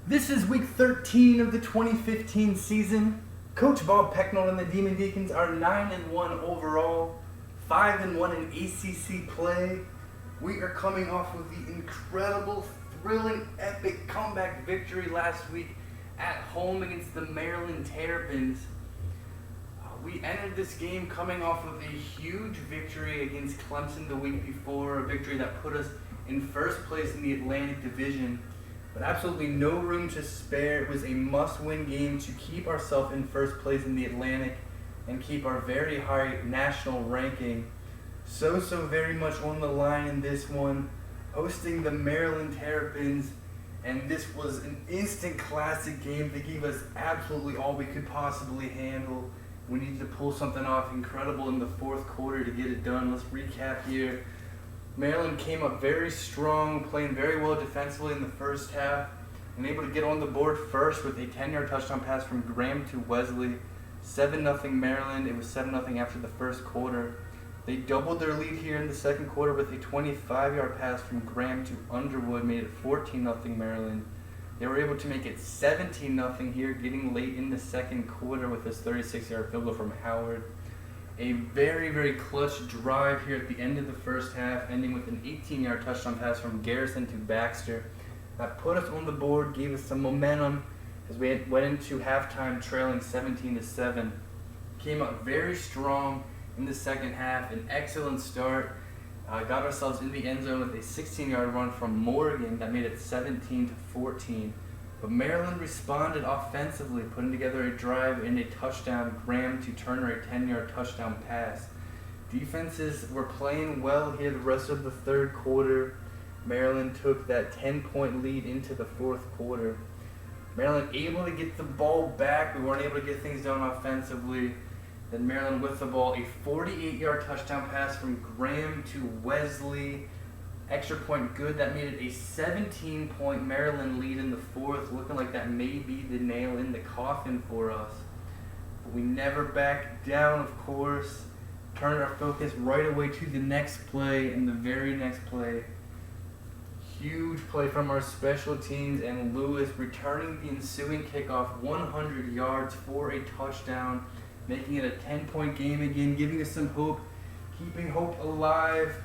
This is week 13 of the 2015 season. Coach Bob Pecknold and the Deacons are 9-1 overall, 5-1 in ACC play. We are coming off of the incredible, thrilling, epic comeback victory last week at home against the Maryland Terrapins. We entered this game coming off of a huge victory against Clemson the week before, a victory that put us in first place in the Atlantic Division. But absolutely no room to spare. It was a must-win game to keep ourselves in first place in the Atlantic and keep our very high national ranking. So very much on the line in this one, hosting the Maryland Terrapins, and this was an instant classic game. They gave us absolutely all we could possibly handle. We needed to pull something off incredible in the fourth quarter to get it done. Let's recap here. Maryland came up very strong, playing very well defensively in the first half, and able to get on the board first with a 10-yard touchdown pass from Graham to Wesley. 7-0 Maryland. It was 7-0 after the first quarter. They doubled their lead here in the second quarter with a 25-yard pass from Graham to Underwood, made it 14-0 Maryland. They were able to make it 17-0 here, getting late in the second quarter with this 36-yard field goal from Howard. A very clutch drive here at the end of the first half, ending with an 18-yard touchdown pass from Garrison to Baxter. That put us on the board, gave us some momentum as we went into halftime trailing 17-7. Came up very strong in the second half, an excellent start. Got ourselves in the end zone with a 16-yard run from Morgan that made it 17-14. But Maryland responded offensively, putting together a drive and a touchdown. Graham to Turner, a 10-yard touchdown pass. Defenses were playing well here the rest of the third quarter. Maryland took that 10-point lead into the fourth quarter. Maryland able to get the ball back. We weren't able to get things done offensively. Then Maryland with the ball, a 48-yard touchdown pass from Graham to Wesley. Extra point good. That made it a 17-point Maryland lead in the fourth, looking like that may be the nail in the coffin for us. But we never backed down, of course. Turned our focus right away to the next play, and the very next play. Huge play from our special teams, and Lewis returning the ensuing kickoff 100 yards for a touchdown, making it a 10-point game again, giving us some hope, keeping hope alive.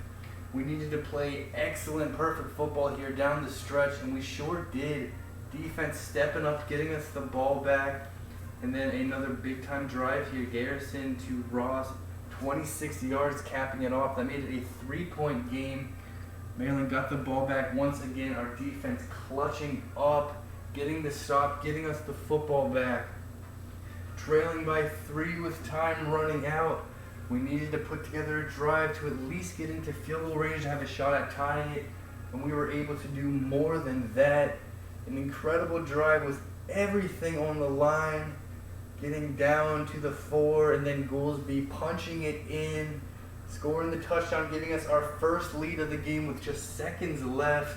We needed to play excellent, perfect football here down the stretch, and we sure did. Defense stepping up, getting us the ball back, and then another big-time drive here. Garrison to Ross, 26 yards, capping it off. That made it a 3-point game. Maryland got the ball back once again. Our defense clutching up, getting the stop, getting us the football back. Trailing by 3 with time running out. We needed to put together a drive to at least get into field goal range to have a shot at tying it, and we were able to do more than that. An incredible drive with everything on the line, getting down to the 4, and then Goolsby punching it in, scoring the touchdown, giving us our first lead of the game with just seconds left.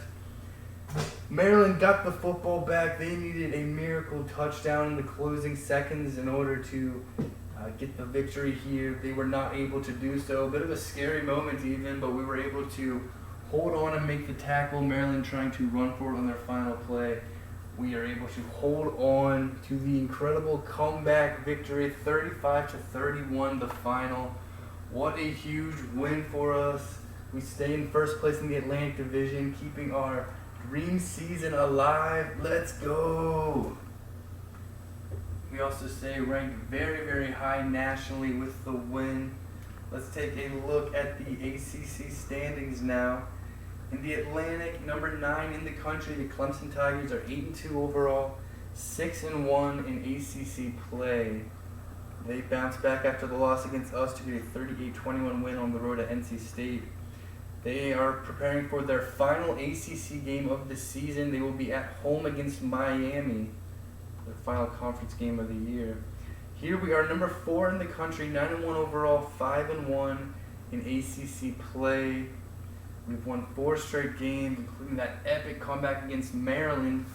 Maryland got the football back. They needed a miracle touchdown in the closing seconds in order to get the victory here. They were not able to do so. A bit of a scary moment even, but we were able to hold on and make the tackle. Maryland trying to run forward on their final play. We are able to hold on to the incredible comeback victory, 35-31 the final. What a huge win for us. We stay in first place in the Atlantic Division, keeping our dream season alive. Let's go! We also stay ranked very high nationally with the win. Let's take a look at the ACC standings now. In the Atlantic, number 9 in the country, the Clemson Tigers are 8-2 overall, 6-1 in ACC play. They bounced back after the loss against us to get a 38-21 win on the road at NC State. They are preparing for their final ACC game of the season. They will be at home against Miami, the final conference game of the year. Here we are, number 4 in the country, 9-1 overall, 5-1 in ACC play. We've won 4 straight games, including that epic comeback against Maryland.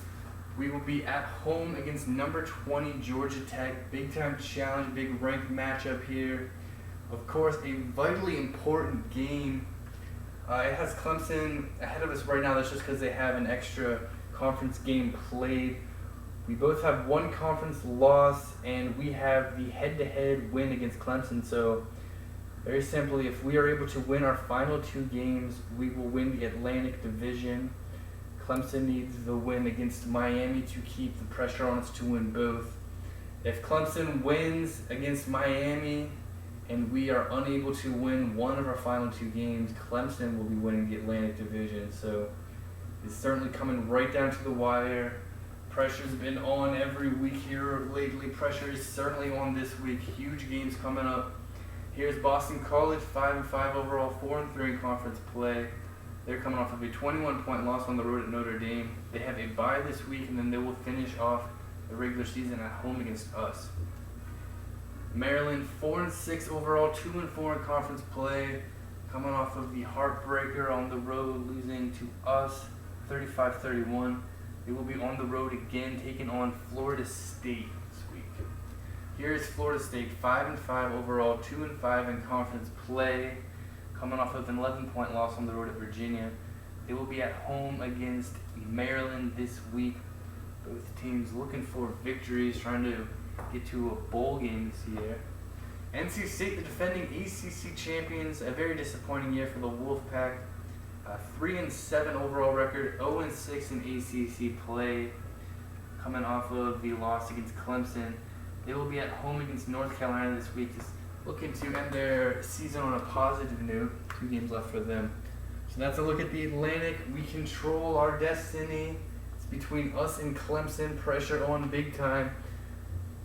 We will be at home against number 20 Georgia Tech. Big time challenge, big ranked matchup here. Of course, a vitally important game. It has Clemson ahead of us right now. That's just because they have an extra conference game played. We both have one conference loss, and we have the head-to-head win against Clemson. So, very simply, if we are able to win our final 2 games, we will win the Atlantic Division. Clemson needs the win against Miami to keep the pressure on us to win both. If Clemson wins against Miami and we are unable to win one of our final 2 games, Clemson will be winning the Atlantic Division. So it's certainly coming right down to the wire. Pressure's been on every week here lately. Pressure is certainly on this week. Huge games coming up. Here's Boston College, 5-5 overall, 4-3 in conference play. They're coming off of a 21-point loss on the road at Notre Dame. They have a bye this week, and then they will finish off the regular season at home against us. Maryland, 4-6 overall, 2-4 in conference play, coming off of the heartbreaker on the road, losing to us 35-31. They will be on the road again, taking on Florida State this week. Here is Florida State, 5-5 overall, 2-5 in conference play, coming off of an 11-point loss on the road at Virginia. They will be at home against Maryland this week. Both teams looking for victories, trying to get to a bowl game this year. NC State, the defending ACC champions, a very disappointing year for the Wolfpack. 3-7 overall record, 0-6 in ACC play, coming off of the loss against Clemson. They will be at home against North Carolina this week, just looking to end their season on a positive note. 2 games left for them. So that's a look at the Atlantic. We control our destiny. It's between us and Clemson. Pressure on big time.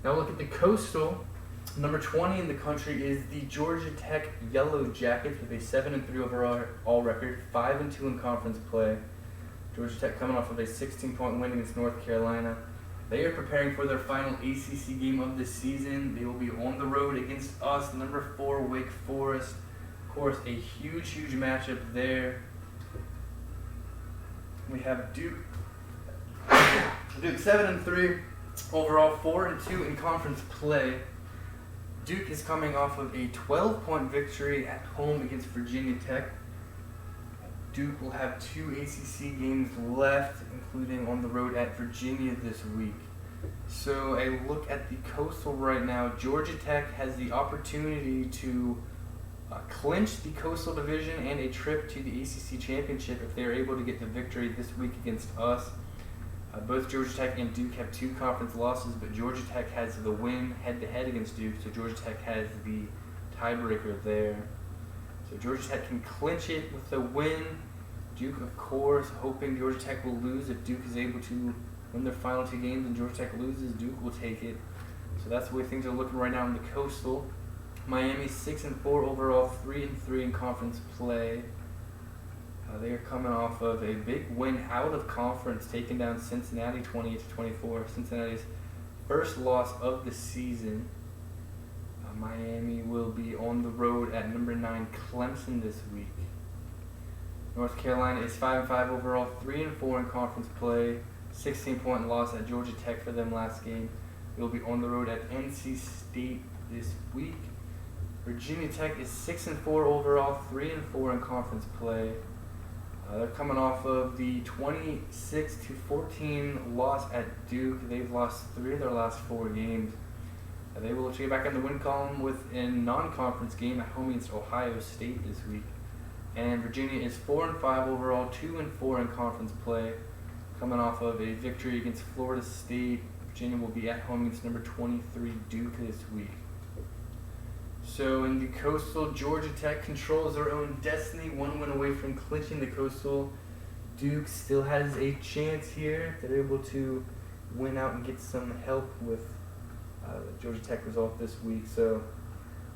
Now look at the Coastal. Number 20 in the country is the Georgia Tech Yellow Jackets with a 7-3 overall record, 5-2 in conference play. Georgia Tech coming off of a 16-point win against North Carolina. They are preparing for their final ACC game of the season. They will be on the road against us, number 4 Wake Forest. Of course, a huge matchup there. We have Duke 7-3 overall, 4-2 in conference play. Duke is coming off of a 12-point victory at home against Virginia Tech. Duke will have 2 ACC games left, including on the road at Virginia this week. So a look at the Coastal right now. Georgia Tech has the opportunity to clinch the Coastal Division and a trip to the ACC Championship if they are able to get the victory this week against us. Both Georgia Tech and Duke have 2 conference losses, but Georgia Tech has the win head-to-head against Duke, so Georgia Tech has the tiebreaker there. So Georgia Tech can clinch it with a win. Duke, of course, hoping Georgia Tech will lose. If Duke is able to win their final 2 games and Georgia Tech loses, Duke will take it. So that's the way things are looking right now in the Coastal. Miami 6-4 overall, 3-3 in conference play. They are coming off of a big win out of conference, taking down Cincinnati 28-24. Cincinnati's first loss of the season. Miami will be on the road at number 9 Clemson this week. North Carolina is 5-5 overall, 3-4 in conference play. 16-point loss at Georgia Tech for them last game. They will be on the road at NC State this week. Virginia Tech is 6-4 overall, 3-4 in conference play. They're coming off of the 26-14 loss at Duke. They've lost 3 of their last 4 games. They will get back in the win column with a non-conference game at home against Ohio State this week. And Virginia is 4-5 overall, 2-4 in conference play. Coming off of a victory against Florida State, Virginia will be at home against number 23 Duke this week. So in the Coastal, Georgia Tech controls their own destiny, 1 win away from clinching the Coastal. Duke still has a chance here. They're able to win out and get some help with the Georgia Tech result this week. So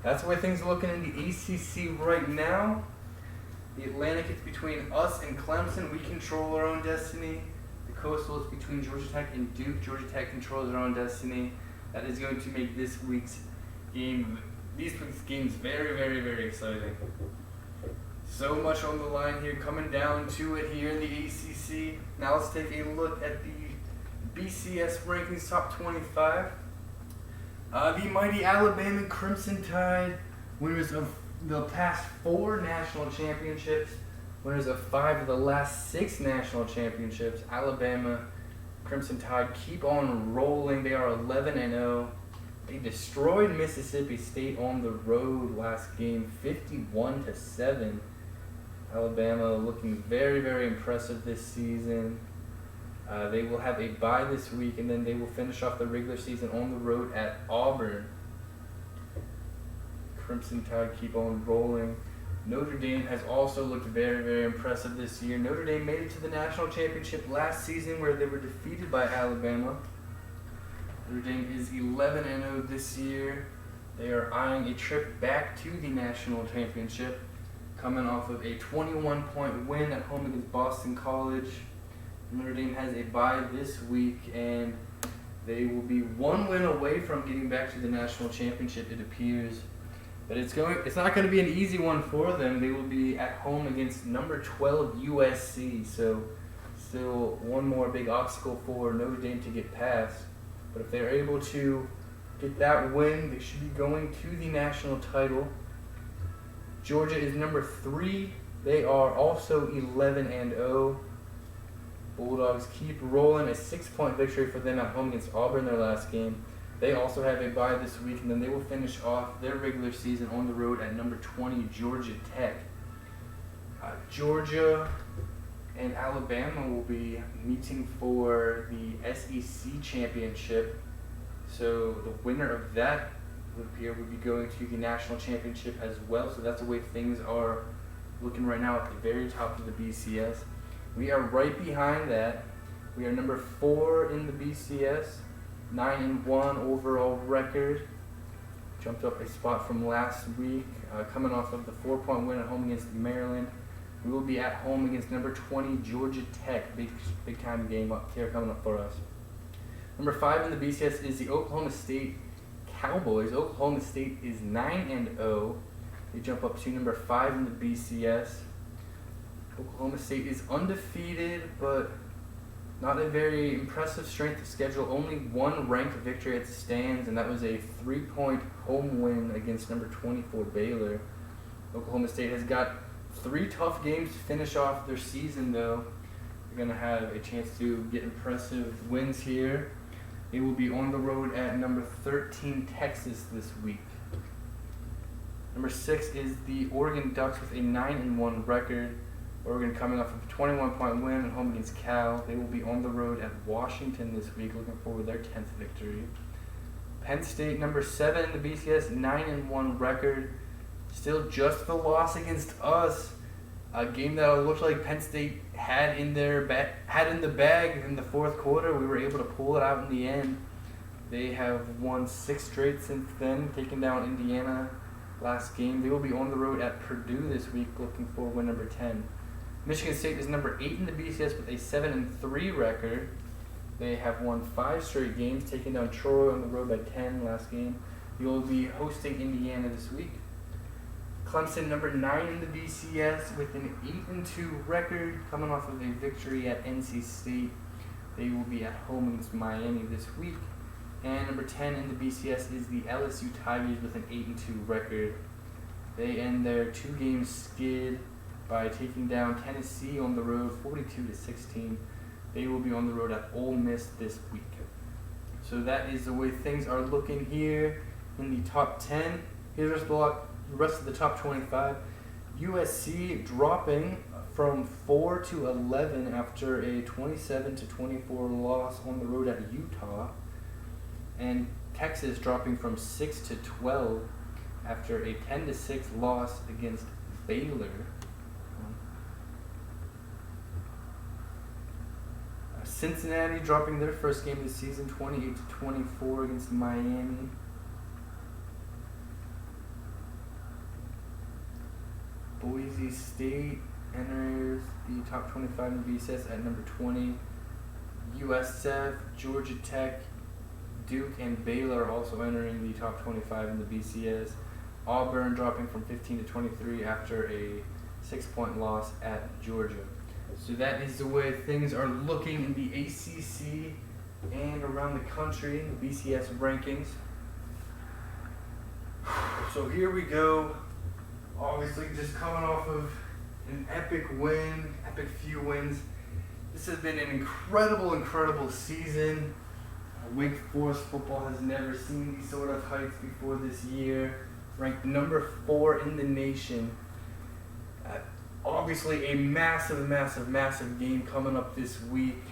that's the way things are looking in the ACC right now. The Atlantic is between us and Clemson. We control our own destiny. The Coastal is between Georgia Tech and Duke. Georgia Tech controls their own destiny. That is going to make these week's games very exciting. So much on the line here, coming down to it here in the ACC. Now let's take a look at the BCS rankings top 25. The mighty Alabama Crimson Tide, winners of the past 4 national championships, winners of 5 of the last 6 national championships. Alabama Crimson Tide keep on rolling. They are 11-0. They destroyed Mississippi State on the road last game, 51-7. Alabama looking very, very impressive this season. They will have a bye this week, and then they will finish off the regular season on the road at Auburn. Crimson Tide keep on rolling. Notre Dame has also looked very, very impressive this year. Notre Dame made it to the national championship last season where they were defeated by Alabama. Notre Dame is 11-0 this year. They are eyeing a trip back to the national championship, coming off of a 21-point win at home against Boston College. Notre Dame has a bye this week, and they will be one win away from getting back to the national championship, it appears. But it's not going to be an easy one for them. They will be at home against number 12 USC, so still one more big obstacle for Notre Dame to get past. But if they're able to get that win, they should be going to the national title. Georgia is number 3. They are also 11-0. Bulldogs keep rolling. A 6-point victory for them at home against Auburn their last game. They also have a bye this week, and then they will finish off their regular season on the road at number 20, Georgia Tech. Georgia and Alabama will be meeting for the SEC championship. So the winner of that would be going to the national championship as well. So that's the way things are looking right now at the very top of the BCS. We are right behind that. We are number 4 in the BCS, 9-1 overall record. Jumped up a spot from last week, coming off of the 4-point win at home against Maryland. We will be at home against number 20 Georgia Tech. Big time game up here coming up for us. Number 5 in the BCS is the Oklahoma State Cowboys. Oklahoma State is 9-0. They jump up to number 5 in the BCS. Oklahoma State is undefeated, but not a very impressive strength of schedule. Only one ranked victory at the stands, and that was a 3-point home win against number 24 Baylor. Oklahoma State has got 3 tough games to finish off their season, though. They're going to have a chance to get impressive wins here. They will be on the road at number 13 Texas this week. Number 6 is the Oregon Ducks with a 9-1 record. Oregon coming off of a 21-point win at home against Cal. They will be on the road at Washington this week, looking forward to their 10th victory. Penn State, number 7 in the BCS, 9-1 record. Still just the loss against us. A game that looked like Penn State had in the bag in the fourth quarter. We were able to pull it out in the end. They have won 6 straight since then, taking down Indiana last game. They will be on the road at Purdue this week, looking for win number 10. Michigan State is number 8 in the BCS with a 7-3 record. They have won 5 straight games, taking down Troy on the road by 10 last game. They will be hosting Indiana this week. Clemson, number 9 in the BCS with an 8-2 record, coming off of a victory at NC State. They will be at home against Miami this week. And number 10 in the BCS is the LSU Tigers with an 8-2 record. They end their 2-game skid by taking down Tennessee on the road 42-16. They will be on the road at Ole Miss this week. So that is the way things are looking here in the top 10. Here's the rest of the top 25. USC dropping from 4 to 11 after a 27-24 loss on the road at Utah. And Texas dropping from 6 to 12 after a 10-6 loss against Baylor. Cincinnati dropping their first game of the season, 28-24 against Miami. Boise State enters the top 25 in the BCS at number 20. USF, Georgia Tech, Duke, and Baylor also entering the top 25 in the BCS. Auburn dropping from 15 to 23 after a 6-point loss at Georgia. So that is the way things are looking in the ACC and around the country in the BCS rankings. So here we go. Obviously just coming off of an epic few wins This has been an incredible season. Wake Forest football has never seen these sort of heights before this year. Ranked number 4 in the nation. Obviously a massive game coming up this week.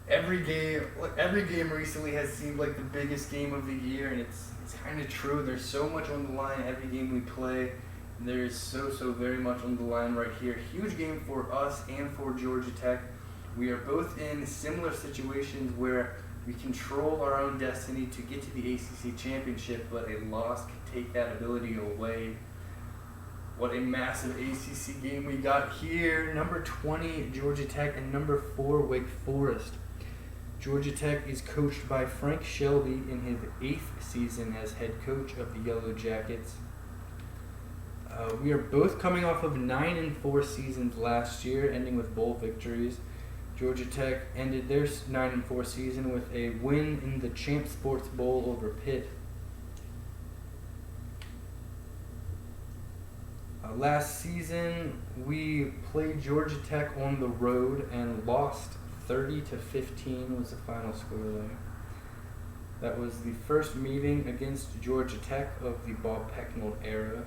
Every game recently has seemed like the biggest game of the year, and it's kind of true. There's so much on the line every game we play. And there is so very much on the line right here. Huge game for us and for Georgia Tech. We are both in similar situations where we control our own destiny to get to the ACC championship, but a loss could take that ability away. What a massive ACC game we got here. Number 20, Georgia Tech, and number 4, Wake Forest. Georgia Tech is coached by Frank Shelby in his 8th season as head coach of the Yellow Jackets. We are both coming off of 9-4 seasons last year, ending with bowl victories. Georgia Tech ended their 9-4 season with a win in the Champ Sports Bowl over Pitt. Last season, we played Georgia Tech on the road and lost 30-15 was the final score there. That was the first meeting against Georgia Tech of the Bob Pecknold era.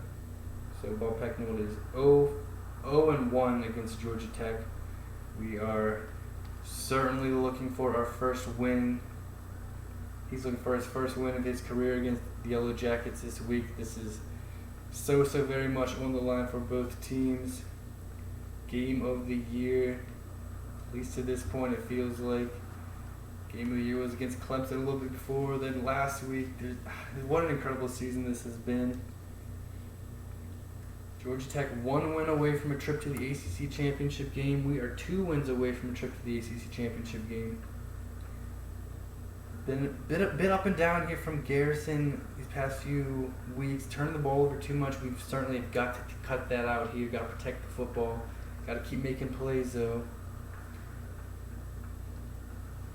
So Bob Pecknold is 0-1 against Georgia Tech. We are certainly looking for our first win. He's looking for his first win of his career against the Yellow Jackets this week. This is so very much on the line for both teams. Game of the year, at least to this point, it feels like. Game of the year was against Clemson a little bit before. Then last week, what an incredible season this has been. Georgia Tech 1 win away from a trip to the ACC championship game. We are 2 wins away from a trip to the ACC championship game. Been a bit up and down here from Garrison these past few weeks. Turning the ball over too much. We've certainly got to cut that out here. Got to protect the football. Got to keep making plays though.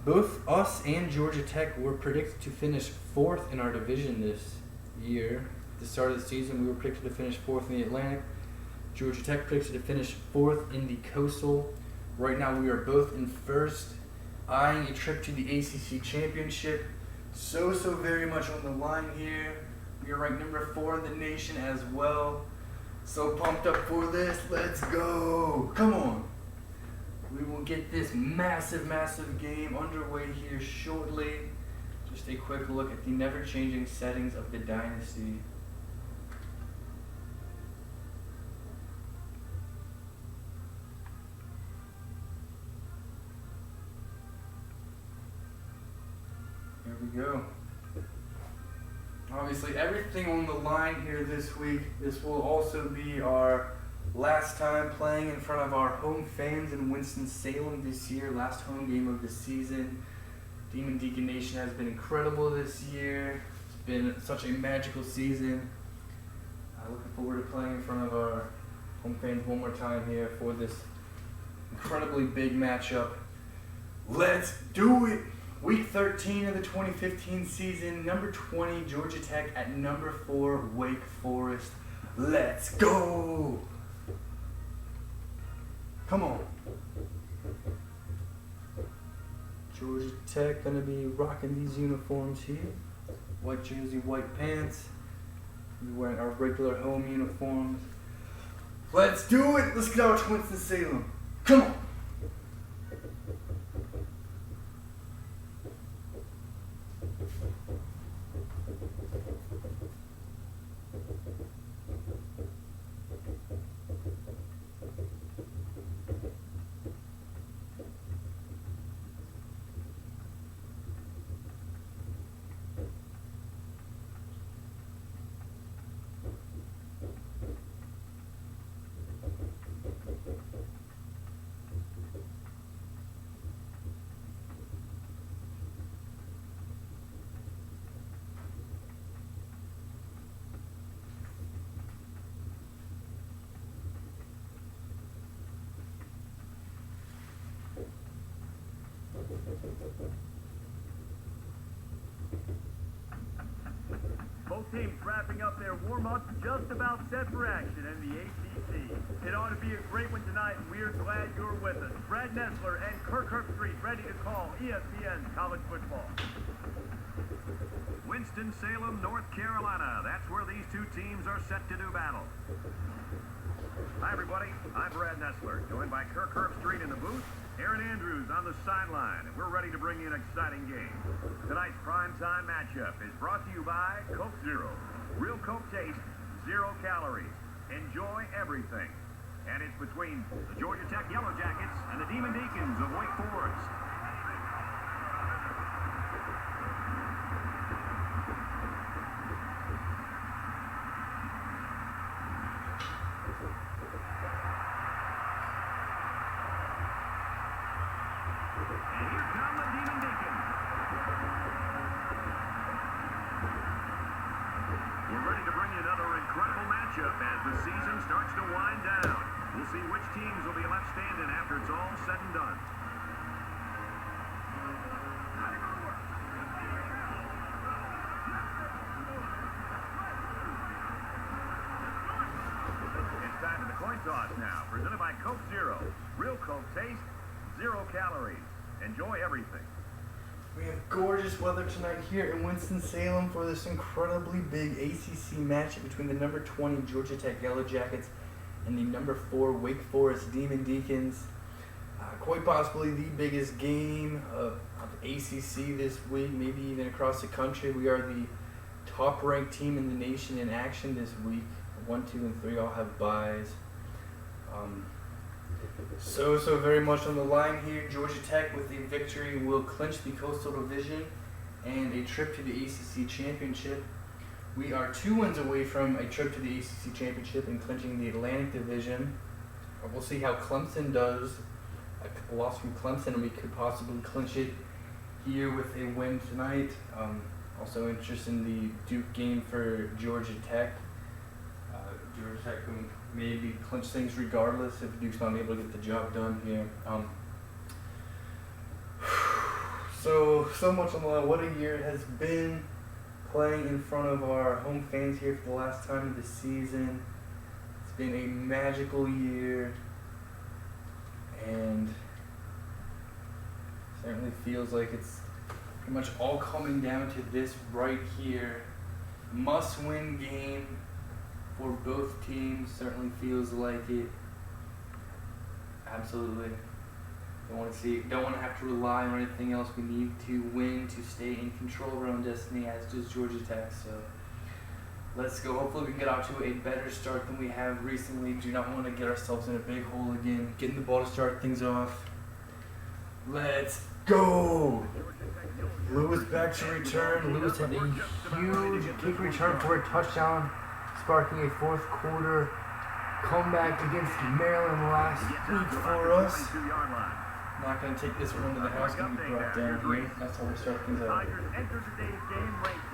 Both us and Georgia Tech were predicted to finish 4th in our division this year. At the start of the season, we were predicted to finish 4th in the Atlantic. Georgia Tech predicted to finish 4th in the Coastal. Right now, we are both in 1st, eyeing a trip to the ACC championship. So very much on the line here. We are ranked number 4 in the nation as well. So pumped up for this. Let's go. Come on. We will get this massive game underway here shortly. Just a quick look at the never-changing settings of the dynasty. Here we go. Obviously, everything on the line here this week. This will also be our last time playing in front of our home fans in Winston-Salem this year. Last home game of the season. Demon Deacon Nation has been incredible this year. It's been such a magical season. Looking forward to playing in front of our home fans one more time here for this incredibly big matchup. Let's do it! Week 13 of the 2015 season. Number 20, Georgia Tech at number 4, Wake Forest. Let's go! Come on. Georgia Tech gonna be rocking these uniforms here. White jersey, white pants. We're wearing our regular home uniforms. Let's do it! Let's get out to Winston-Salem. Come on! Both teams wrapping up their warm-ups, just about set for action in the ACC. It ought to be a great one tonight, and we're glad you're with us. Brad Nessler and Kirkherbstreit ready to call ESPN College Football. Winston-Salem, North Carolina. That's where these two teams are set to do battle. Hi, everybody. I'm Brad Nessler, joined by Kirkherbstreit in the booth, Aaron Andrews on the sideline, and we're ready to bring you an exciting game. Tonight's primetime matchup is brought to you by Coke Zero. Real Coke taste, 0 calories. Enjoy everything. And it's between the Georgia Tech Yellow Jackets and the Demon Deacons of Wake Forest. And here come the Demon Deacons. We're ready to bring you another incredible matchup as the season starts to wind down. We'll see which teams will be left standing after it's all said and done. It's time for the coin toss now, presented by Coke Zero. Real Coke taste, 0 calories. Enjoy everything. We have gorgeous weather tonight here in Winston-Salem for this incredibly big ACC matchup between the number 20 Georgia Tech Yellow Jackets and the number 4 Wake Forest Demon Deacons. Quite possibly the biggest game of ACC this week, maybe even across the country. We are the top-ranked team in the nation in action this week. 1, 2, and 3 all have byes. So very much on the line here. Georgia Tech with a victory will clinch the Coastal Division and a trip to the ACC Championship. We are 2 wins away from a trip to the ACC Championship and clinching the Atlantic Division. We'll see how Clemson does. A loss from Clemson, and we could possibly clinch it here with a win tonight. Also interested in the Duke game for Georgia Tech. Georgia Tech can maybe clinch things regardless if Duke's not able to get the job done here. So much on the line. What a year it has been playing in front of our home fans here for the last time of the season. It's been a magical year, and certainly feels like it's pretty much all coming down to this right here. Must-win game for both teams. Certainly feels like it. Absolutely. Don't want to have to rely on anything else. We need to win to stay in control of our own destiny, as does Georgia Tech. So let's go. Hopefully we can get out to a better start than we have recently. Do not want to get ourselves in a big hole again. Getting the ball to start things off. Let's go. Lewis back to return. Lewis had a huge kick return for a touchdown, sparking a fourth quarter comeback against Maryland last week for us. Not going to take this one to the house. Going to be brought down here. That's how we start things out.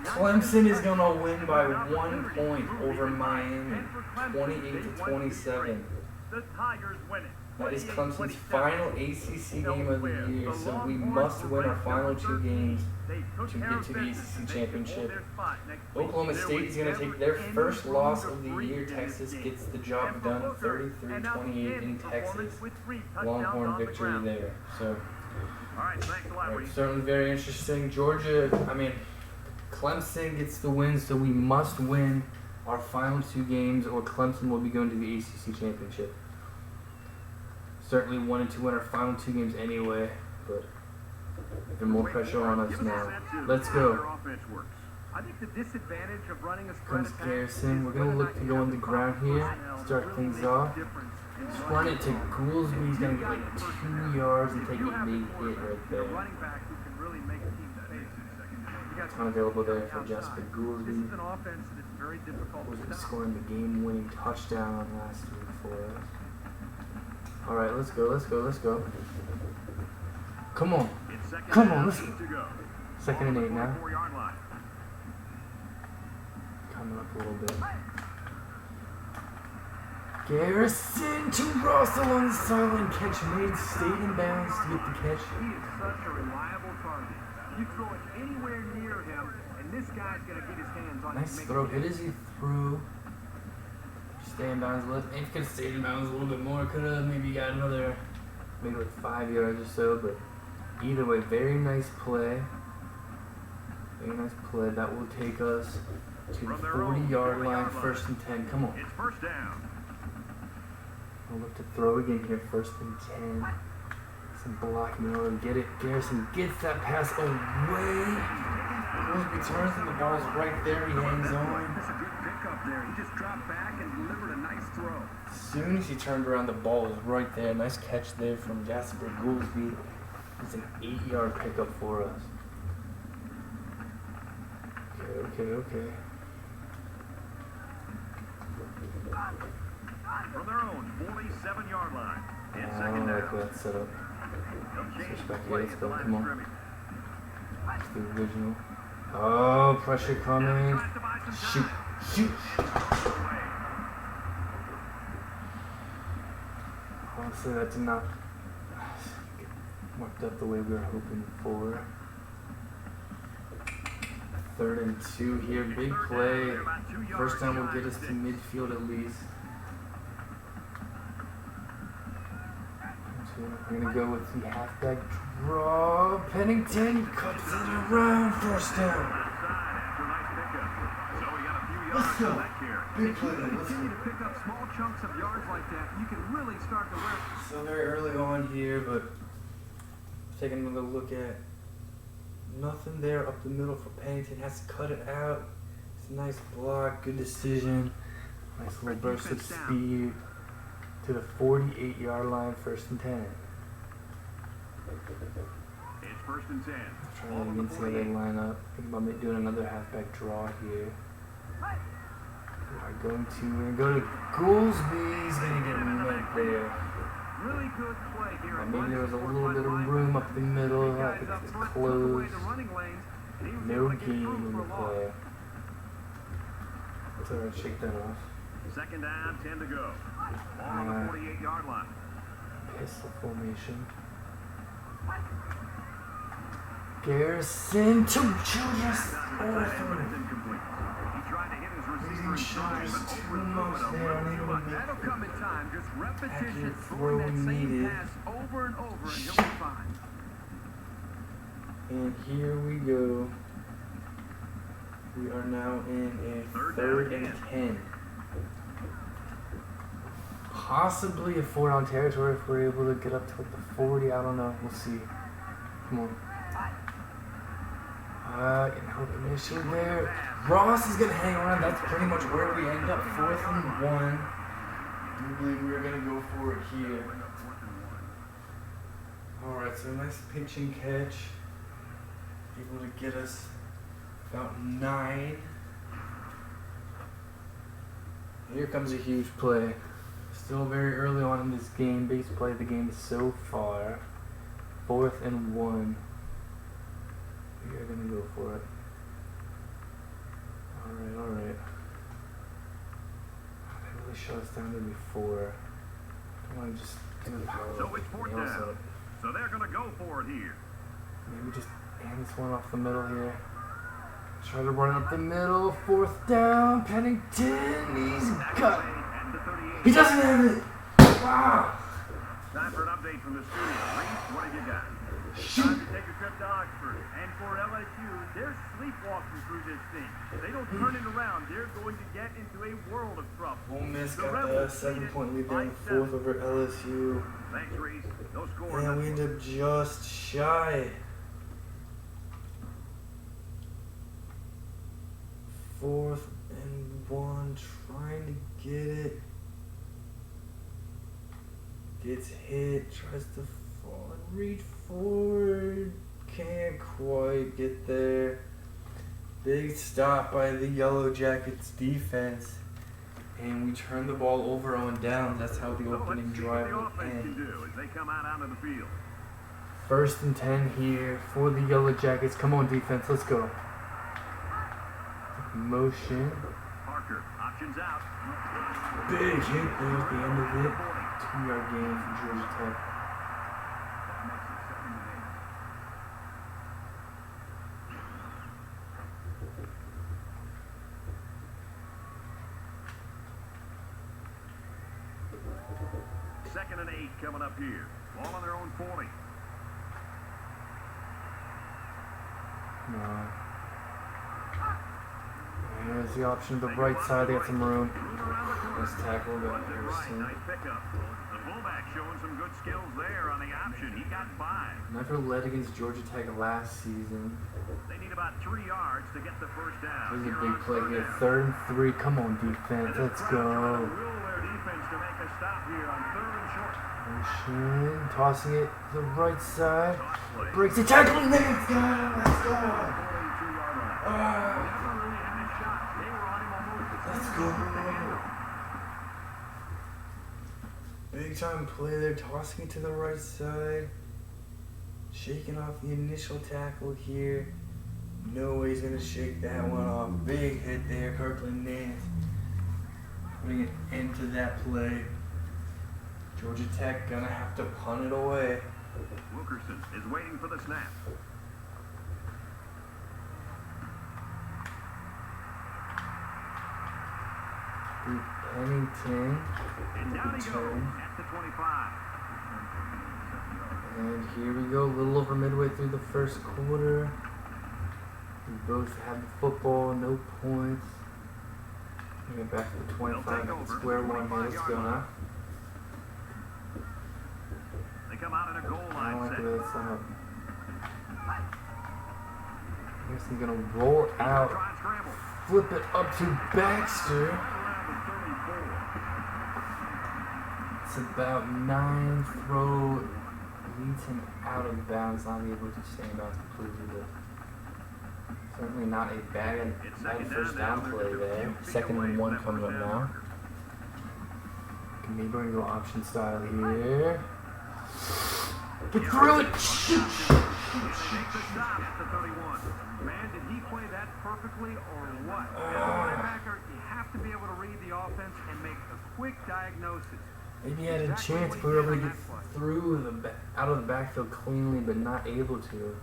Clemson is going to win by 1 point over Miami, 28-27. The Tigers win it. That is Clemson's final ACC game of the year, so we must win our final 2 games to get to the ACC Championship. Oklahoma State is going to take their first loss of the year. Texas gets the job done, 33-28 in Texas. Longhorn victory there. So, certainly very interesting. Clemson gets the win, so we must win our final 2 games, or Clemson will be going to the ACC Championship. Certainly wanted to win our final 2 games anyway, but there's more pressure on us now. Let's go. Comes Garrison. We're going to look to go on the ground here, start things off. Just run it to Goolsby. He's going to get like 2 yards and take a big hit right there. It's unavailable there for Jasper Goolsby. Was scoring the game-winning touchdown last week for us. Alright, let's go. Come on, let's go. 2nd and 8 now. Coming up a little bit. Garrison to Russell on the sideline. Catch made, stayed in bounds to get the catch. He is such a reliable target. You throw it anywhere near him, and this guy's going to get his hands on it. Nice throw. It is he threw. Stay in bounds. If he could have stayed in bounds a little bit more, could have maybe got another, maybe like 5 yards or so. But either way, very nice play. Very nice play. That will take us to the 40-yard line, 1st and 10. Come on. It's first down. We'll look to throw again here, 1st and 10. Some blocking in order to get it. Garrison gets that pass away. Goolsby turns and the ball's right there. He hangs on. That's a good pickup there. He just dropped back and delivered a nice throw. As soon as he turned around, the ball was right there. Nice catch there from Jasper Goolsby. It's an 8-yard pickup for us. Okay. From their own 47-yard line. I don't like that setup. Switch back here. Let's go. Come on. It's the original. Oh, pressure coming. Shoot. Honestly, that did not get worked out the way we were hoping for. 3rd and 2 here. Big play. First time will get us to midfield at least. We're going to go with the halfback draw. Pennington cuts it around. 1st down. Let's go. Big play. Let's continue to pick up small chunks of yards like that. You can really start to work. So very early on here, but taking another look at nothing there up the middle for Pennington. Has to cut it out. It's a nice block. Good decision. Nice little burst of speed. To the 48-yard line, 1st and 10. It's 1st and 10. Trying to get together and line up. Think about doing another halfback draw here. We're going to go to Goolsby. He's going to get right there. Really good play here. Maybe there was a little bit of room up the middle. I think it's closed. No gain in the play. Let's alright, shake that off. 2nd down, 10 to go. Ball on the 48-yard line. Pistol formation. Garrison to Childress. That'll come in time. Just repetition, throwing that same pass over and over, and you'll be fine. And here we go. We are now in a 3rd and 10. Possibly a 4-down territory if we're able to get up to like the 40. I don't know. We'll see. Come on. Getting open issue there. Ross is going to hang around. That's pretty much where we end up. 4th and 1. I believe we're going to go for it here. Alright, so nice pitch and catch. Able to get us about 9. Here comes a huge play. Still very early on in this game. Biggest play of the game so far. 4th and 1. We are going to go for it. Alright. They really shut us down to before. I want to just do a power. So it's 4th down. So they're going to go for it here. Maybe just hand this one off the middle here. Try to run up the middle. 4th down. Pennington. He's got. He doesn't have it. Wow. Time for an update from the studio. Reese, what have you got? Shoot. Time to take a trip to Oxford. And for LSU, they're sleepwalking through this thing. If they don't turn it around, they're going to get into a world of trouble. Ole Miss got the 7-point lead there in the 4th over LSU. Thanks, Reese. No score. And we end up just shy. 4th and 1, trying to get it. Gets hit, tries to fall and reach forward. Can't quite get there. Big stop by the Yellow Jackets defense. And we turn the ball over on downs. That's how the opening drive will end. As they come out onto the field. 1st and 10 here for the Yellow Jackets. Come on, defense, let's go. Motion. Parker, options out. Big hit there at the end of it. 2-yard gain for Georgia Tech. 2nd and 8 coming up here. Ball on their own 40. No. There's the option to the right side. They got some room. Nice tackle. Got Harrison. Nice pickup. The fullback showing some good skills there on the option. He got 5. Never led against Georgia Tech last season. They need about 3 yards to get the first down. Here's a big play here. 3rd and 3. Come on, defense. Let's go. Rule their defense to make a stop here on 3rd and short. Motion. Tossing it to the right side. Breaks the tackle. Let's go. Let's go. Let's go. Big time play there. Tossing it to the right side. Shaking off the initial tackle here. No way he's going to shake that one off. Big hit there. Kirkland Nance putting an end to that play. Georgia Tech going to have to punt it away. Wilkerson is waiting for the snap. Pennington. And down he goes at the 25. And here we go, a little over midway through the first quarter. We both have the football, no points. We get back to the 25 at the square one here. Let's go now. They come out in a goal I line don't like set. the way it's set up. I guess I'm gonna roll out, Try and scramble. flip it up to Baxter. Right around the 34. It's about 9, throw leads him out of bounds, not able to stay in bounds completely, but certainly not a bad first down play there. 2nd and 1 coming up now. Maybe we're gonna go option style here. Get through it! And they make the stop at the 31. Man, did he play that perfectly or what? As a linebacker, you have to be able to read the offense and make a quick diagnosis. Maybe he had a chance, but we were able to get through out of the backfield cleanly, but not able to.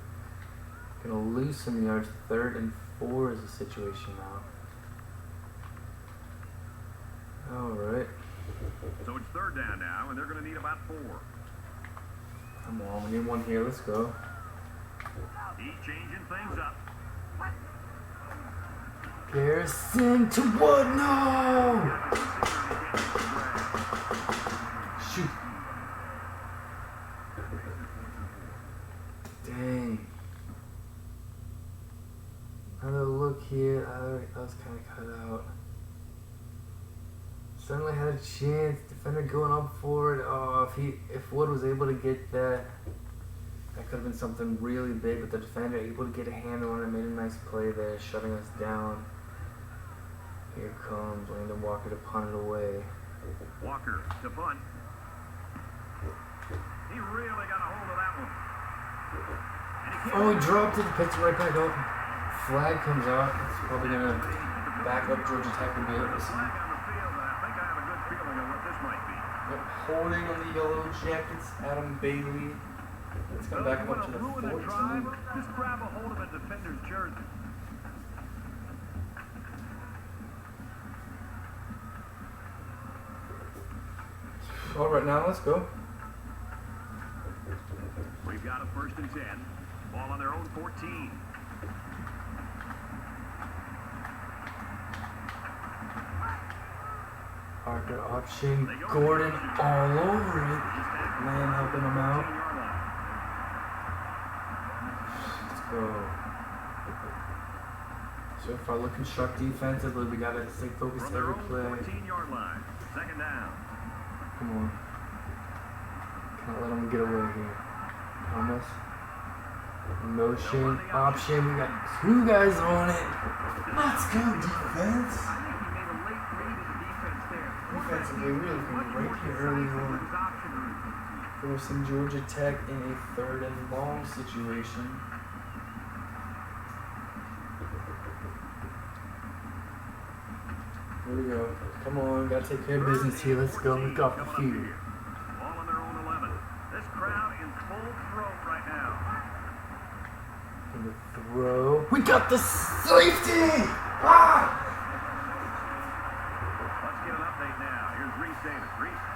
Gonna lose some yards. 3rd and 4 is the situation now. Alright. So it's 3rd down now, and they're going to need about 4. Come on, we need one here. Let's go. He's changing things up. Garrison to what? No! Shoot. Dang. Another look here. That was kind of cut out. Certainly had a chance. Defender going up for it. Oh, if Wood was able to get that, that could have been something really big. But the defender able to get a handle on it, made a nice play there, shutting us down. Here comes Landon Walker to punt it away. Walker to punt. He really got a hold of that one. And Oh, he dropped it. Picks it right back up. Flag comes out. It's probably going to back up Georgia Tech a bit. We'll see. flag on the field, and I think I have a good feeling of what this might be. Yep, holding on the Yellow Jackets, Adam Bailey. Let's come back up to the 14. Just grab a hold of a defender's jersey. All right, now let's go. We've got a 1st and 10. Ball on their own 14. Parker option. Gordon all over it. Lamb helping him out. Let's go. So far looking sharp defensively. We got to stay focused From their every own play. 14-yard line. 2nd down. Come on. Can't let him get away here. Thomas. Motion. Option. We got 2 guys on it. Let's go, defense. I think he made a late read of the defense there. Defensively, we're looking right here early on. His option read. Forcing Georgia Tech in a 3rd and long situation. Here we go. Come on, gotta take care of business here. Let's go. Look off the field. Ball on their own 11. This crowd in full throat right now. And the throw. We got the safety! Ah! Let's get an update now. Here's Reese saying, Reese?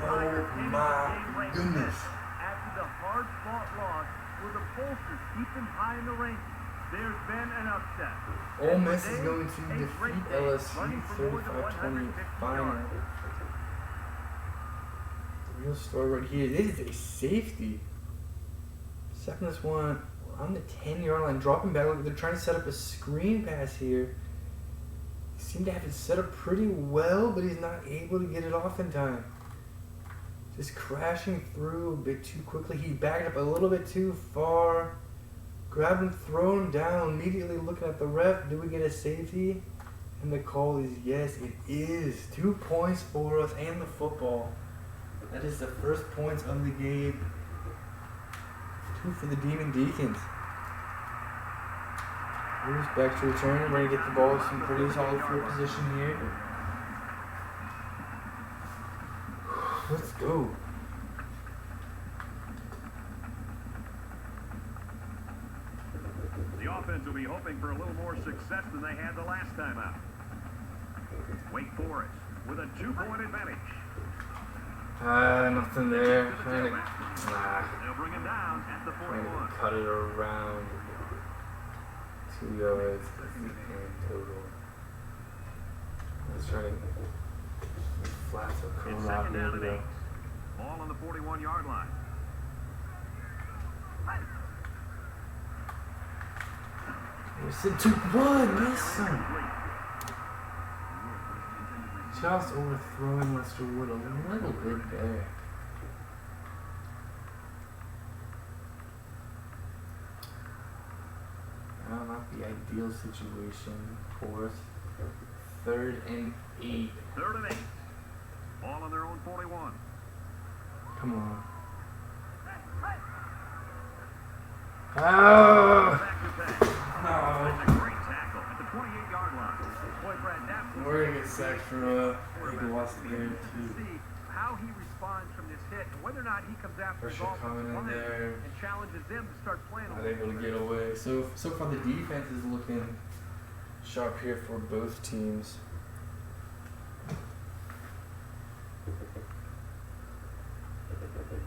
Oh my goodness. After the hard-fought loss, where the pollsters keep them high in the rankings, there's been an upset. Ole Miss is going to defeat LSU 35-20 final. The real story right here. This is a safety. Second this one on the 10-yard line, dropping back. Look, they're trying to set up a screen pass here. They seem to have it set up pretty well, but he's not able to get it off in time. Just crashing through a bit too quickly. He backed up a little bit too far. Grabbed him, thrown him down, immediately looking at the ref. Do we get a safety? And the call is yes, it is. 2 points for us and the football. That is the first points of the game. 2 for the Demon Deacons. Bruce back to return. We're going to get the ball some pretty solid field position here. Let's go. The offense will be hoping for a little more success than they had the last time out. Wake Forest with a 2-point advantage. Nothing there. They'll bring him down at the 41. Cut it around. 2 yards in total. Let's try to flat to It's come out second down and here. 8. Ball on the 41-yard line. We said 2-1, miss him. Just overthrowing Lester Wood a little bit there. Not the ideal situation for us. 3rd and 8. 3rd and 8. Ball on their own 41. Come on. Oh! That's a great tackle at the 28-yard line. Boy, Brad, that's We're going to get sacked for a loss there, too. see how he responds from this hit and whether or not he comes after his Pressure coming in offensive line there. and challenges them to start playing a Not little able to get away. So far the defense is looking sharp here for both teams.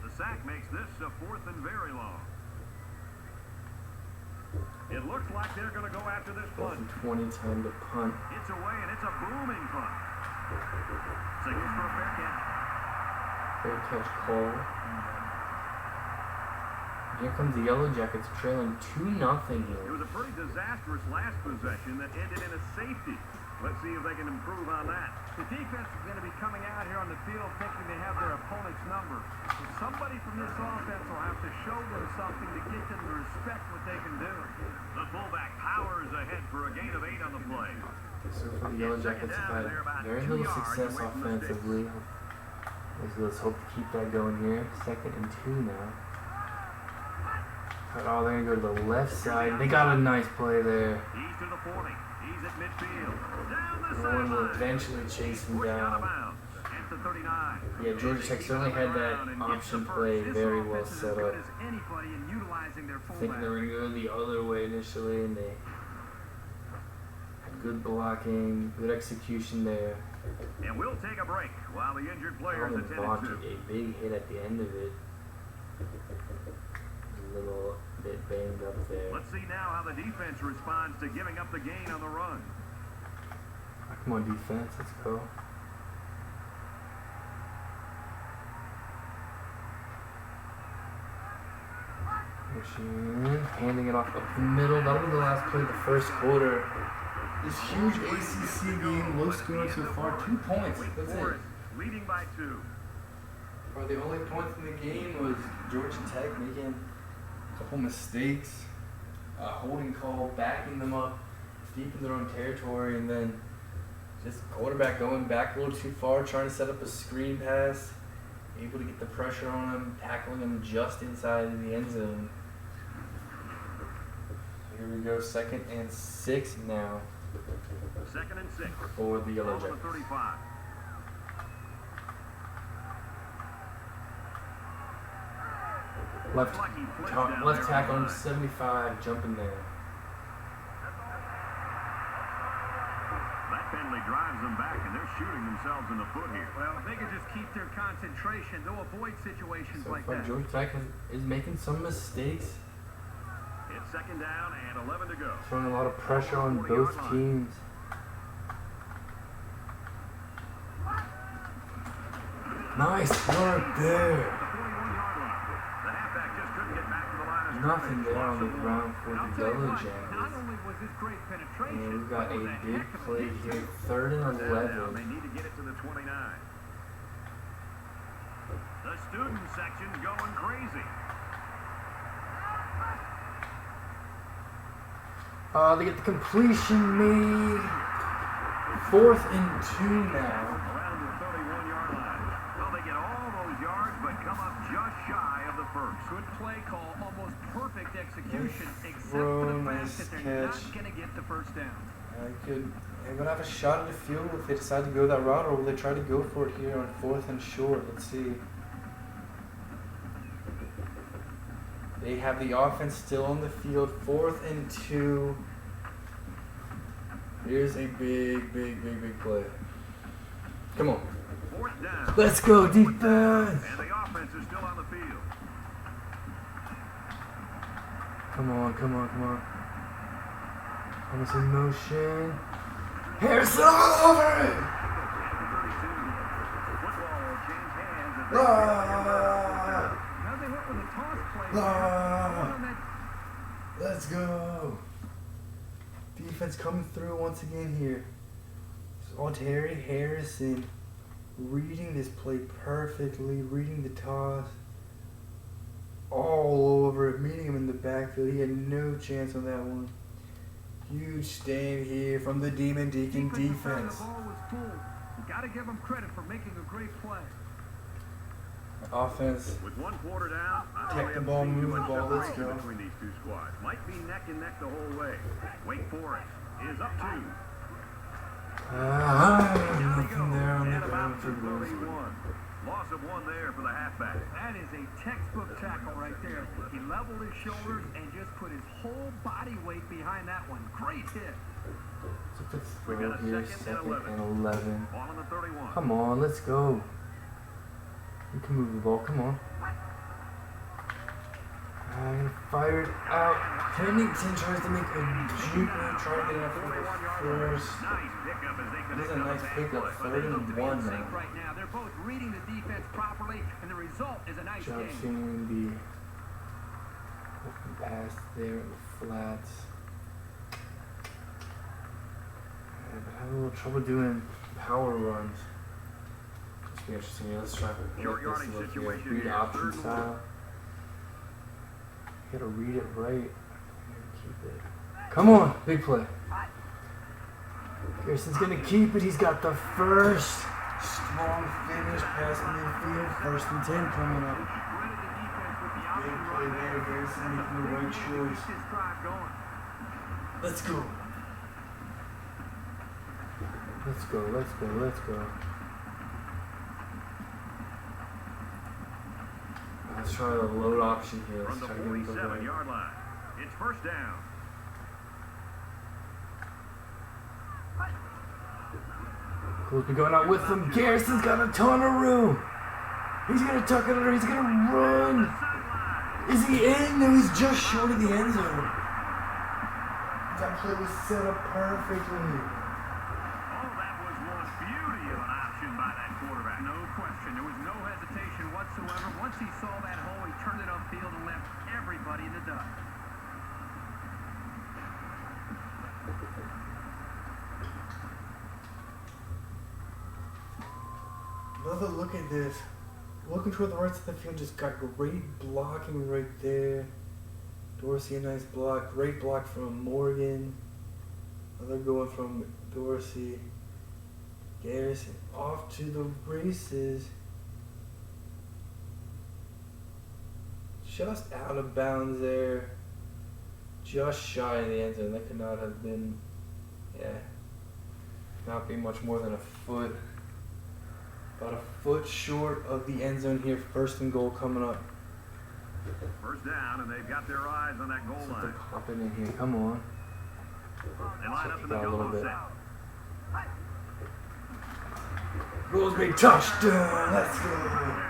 The sack makes this a 4th and very long. It looks like they're going to go after this punt. 20 time to punt. It's away, and it's a booming punt. Signals for a fair catch. Fair catch call. Here comes the Yellow Jackets trailing 2-0 It here. was a pretty disastrous last possession that ended in a safety. Let's see if they can improve on that. The defense is going to be coming out here on the field thinking they have their opponent's number. So somebody from this offense will have to show them something to get them to respect what they can do. The fullback powers ahead for a gain of 8 on the play. So for the Yellow Jackets have had very little success offensively. Let's hope to keep that going here. 2nd and 2 now. Oh, they're going to go to the left side. They got a nice play there. He's to the 40. He's at midfield. Down the One will sideline. eventually chase him Pushed out of down. bounds. At the 39. Yeah, Georgia Tech certainly had that option play very well This is set as good up. as anybody in utilizing their Thinking fullback. they were going to go the other way initially, and they had good blocking, good execution there. And we'll take a break while the injured players Almost attend blocked to. a big hit at the end of it. A little bit banged up there. Let's see now how the defense responds to giving up the gain on the run. Come on, defense, let's go. Pushing in, handing it off up the middle. That'll be the last play of the first quarter. This huge ACC game, low scoring so far. 2 points. Wake That's it. Forest leading by 2. Well, the only points in the game was Georgia Tech making a couple mistakes, a holding call, backing them up deep in their own territory, and then just quarterback going back a little too far, trying to set up a screen pass, able to get the pressure on him, tackling him just inside the end zone. Here we go, 2nd and 6 now 2nd and 6. for the Yellow Ball on the Jackets. 35. Left, Looks like he flips top, down left there tackle on on the line. 75, jumping there. That That penalty drives them back, and they're shooting themselves in the foot here. Well, if they can just keep their concentration, they'll avoid situations So like far, that. Georgia Tech is making some mistakes. It's second down and 11 to go. Throwing a lot of pressure on both teams. Nice work there. The halfback just couldn't get back to the line of Nothing there on the ground for the Yellow Not Jackets. only was this great penetration, And we've got it was a heck big of a play hit, here. too. 3rd and Now 11. they need to get it to the 29. The student section's going crazy. They get the completion made. 4th and 2 now. Around the 31-yard line. Well, they get all those yards, but come up just shy of the first. Good play call, almost perfect execution, except throw, for the fact nice that they're catch. not going to get the first down. They're gonna have a shot at the field if they decide to go that route, or will they try to go for it here on 4th and short? Let's see. They have the offense still on the field. 4th and 2. Here's a big play. Come on. 4th down. Let's go, defense. And the offense is still on the field. Come on. Almost in motion. Harrison all over it. Football will change hands. And Now they went with a toss play. Ah. there. Let's go. Defense coming through once again here. So Terry Harrison reading this play perfectly, reading the toss all over it, meeting him in the backfield. He had no chance on that one. Huge stand here from the Demon Deacon defense. The ball was full. You got to give them credit for making a great play. Offense. with 1 quarter down, I Take really the haven't ball, seen too move the much ball, let's separation go. between these two squads. Might be neck and neck the whole way. Wake Forest is up 2. Nothing there on the And ground about for to Rose. 31. Loss of 1 there for the halfback. That is a textbook tackle right there. He leveled his shoulders and just put his whole body weight behind that one. Great hit. So the We throw got a here, second and 2nd and 11. Ball on the 31. Come on, let's go. You can move the ball, come on. And fire it out. Pennington tries to make a juke, trying to get it for the first. Nice pickup as they It is connect a on nice the pickup, pass play. 3rd Look to and be 1 in sync now. right now. They're both reading the defense properly, and the result is a nice Job game. seeing the open pass there in the flats. And I have a little trouble doing power runs. Just be interesting. Yeah, let's try to Short get yardage this look here. situation Read here, option 3rd and 1. style. You gotta read it right and keep it. Come on, big play. Pearson's gonna keep it. He's got the first. Strong finish past midfield. 1st and 10 coming up. Credit the defense with the Big option play run there, there. Harrison making the right choice. Keep this drive going. Let's go. Let's go. Let's try the load option here. Let's From the try to get him to the right. 47-yard line. It's 1st down. Cool's been going out with him. Garrison's got a ton of room. He's gonna tuck it under. He's gonna run. Is he in? No, he's just short of the end zone. That play was set up perfectly. Oh, that was one beauty of an option by that quarterback. No question. There was no hesitation whatsoever. Once he saw that hole, he turned it upfield and left everybody in the dust. Another look at this. Looking toward the right side of the field, just got great blocking right there. Dorsey, a nice block. Great block from Morgan. Another good one from Dorsey. Garrison off to the races. Just out of bounds there. Just shy of the end zone. That could not have been, not be much more than a foot. About a foot short of the end zone here. 1st and goal coming up. 1st down, and they've got their eyes on that goal So they're line. popping in here. Come on. They line up in the Check it out a little Jomo bit. set. Goes big touchdown. Let's go.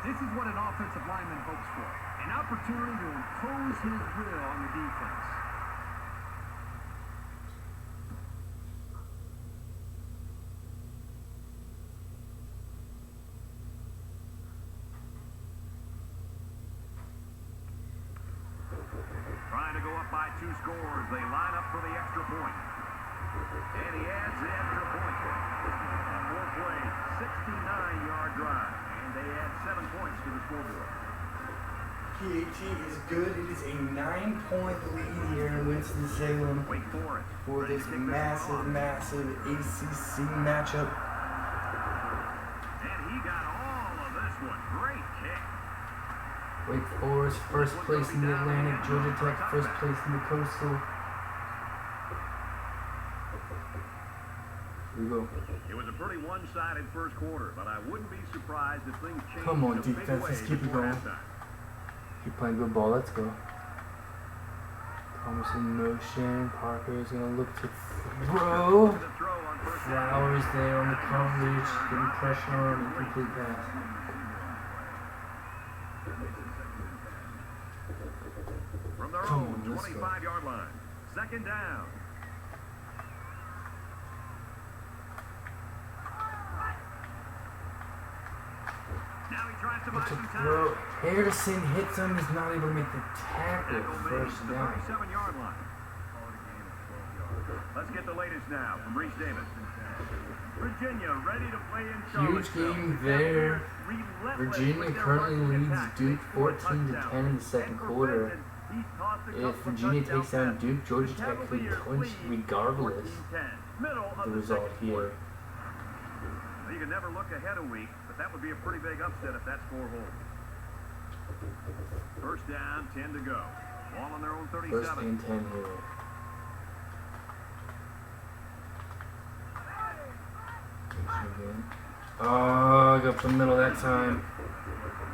This is what an offensive lineman hopes for. An opportunity to impose his will on the defense. Trying to go up by 2 scores. They line up for the extra point. And he adds the extra point. A 4-play, 69-yard drive. And they add 7 points to the scoreboard. PAT is good. It is a 9-point lead here in Winston-Salem Wake Forest. for this massive ACC matchup. And he got all of this one. Great kick. Wake Forest, first place in the Atlantic. Georgia Tech, first place in the Coastal. Here we go. It was a pretty one-sided first quarter, but I wouldn't be surprised if things changed. Come on, in a big defense, let's way keep it before going. halftime. Keep playing good ball. Let's go. Thomas in motion. Parker is going to look to throw. To the throw on first down. Flowers there on the coverage. Getting pressure on and complete pass. From their Come own on, let's go. 25-yard line. Second down. Now he tries to buy It's a some throw. time. Harrison hits him. He's not able to make the tackle. Tackle made First to the down. 37-yard line. Let's get the latest now from Reese Davis. Virginia ready to play in Huge Charlottesville. game The there. Relentless Virginia with their currently rushing leads attack. Duke They score a 14 to touchdown. 10 in the second And for quarter. Brendan, he's tossed a If couple of Virginia touchdown takes down passes. Duke, Georgia The Tech could Cavaliers clinch lead regardless 14-10. Middle of of the the result second here. quarter. Well, you can never look ahead a week, but that would be a pretty big upset if that score holds. First down, 10 to go. Ball on their own 37. First and 10 here. Oh, got up the middle that time.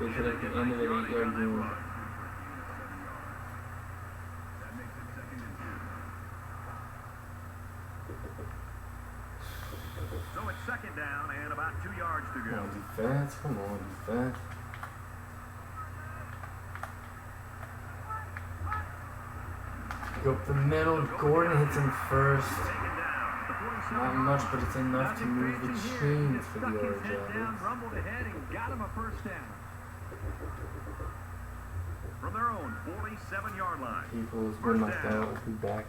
Big hit at the end of the 8-yard game. So it's second down and about 2 yards to Come go. on, defense. Come on, defense. Go up the middle. Gordon hits him first. Taken down. The 47 Not much, but it's enough to move the chains for the Stuck his Orange head down, Jackets. rumbled ahead, and got him a first down. from their own 47-yard line. People's been knocked out. We'll be back.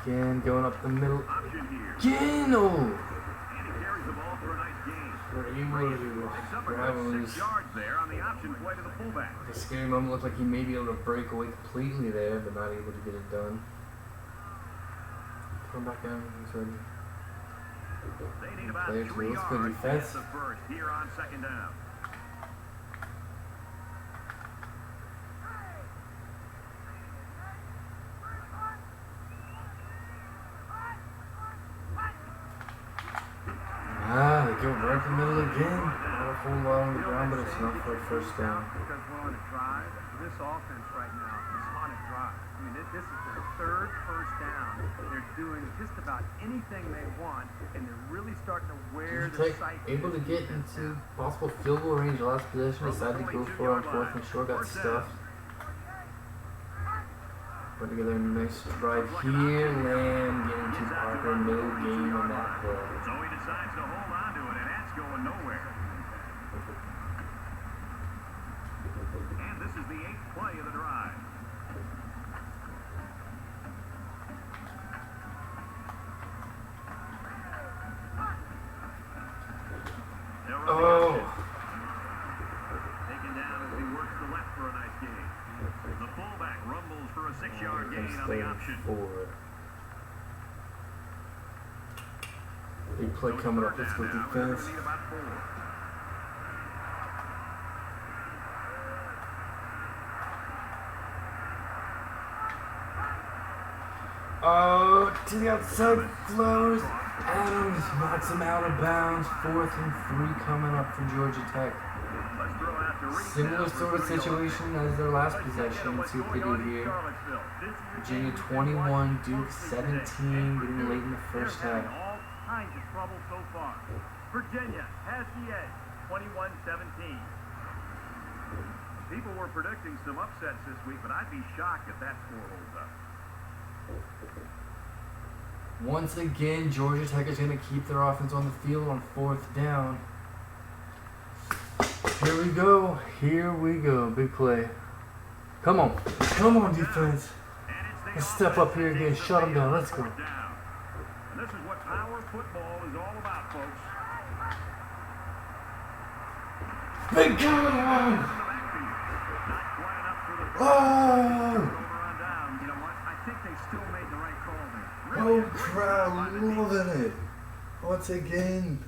Again, going up the middle. Option here. Again! Oh! And he carries the ball for a nice gain. We're able to Picks up a grab good him. 6 yards there on the option play to the fullback. A scary moment. Looked like he may be able to break away completely there, but not able to get it done. Throw him back down. He's ready. They need about Players, 3 let's go yards to defense. get the first here on second down. They go right up the middle again. Not a whole lot on the ground, but it's enough for a first down. Because we're on a drive. This offense right now is on a drive. I mean, this is their third first down. They're doing just about anything they want, and they're really starting to wear the Tech psyche. able to get into possible field goal range last possession. Decided to go for it on 4th and short. Got stuffed. Put together a nice drive here. Lamb getting to Parker. No gain on that play. So he decides to hold on to it, and that's going nowhere. And this is the 8th play of the drive. They'll run the Oh! option. Taken down as he works the left for a nice gain. The fullback rumbles for a 6-yard gain on the option. 4. Big play coming up. Let's go Third down now, and they're defense. gonna need about 4. Oh, to the outside flows. Adams knocks him out of bounds. 4th and 3 coming up for Georgia Tech. Similar sort of situation as their last possession. Let's see what they do here. Virginia 21, Duke 17, getting late in the first half. All kinds of trouble so far. Virginia has the edge, 21-17. People were predicting some upsets this week, but I'd be shocked if that score holds up. Once again, Georgia Tech is going to keep their offense on the field on 4th down. Here we go. Here we go. Big play. Come on. Come on, defense. Let's step up here again. Shut them down. Let's go. And this is what power football is all about, folks. Big time! Oh! You know what? I think they still made the right call there. Oh, crowd loving it. Once again,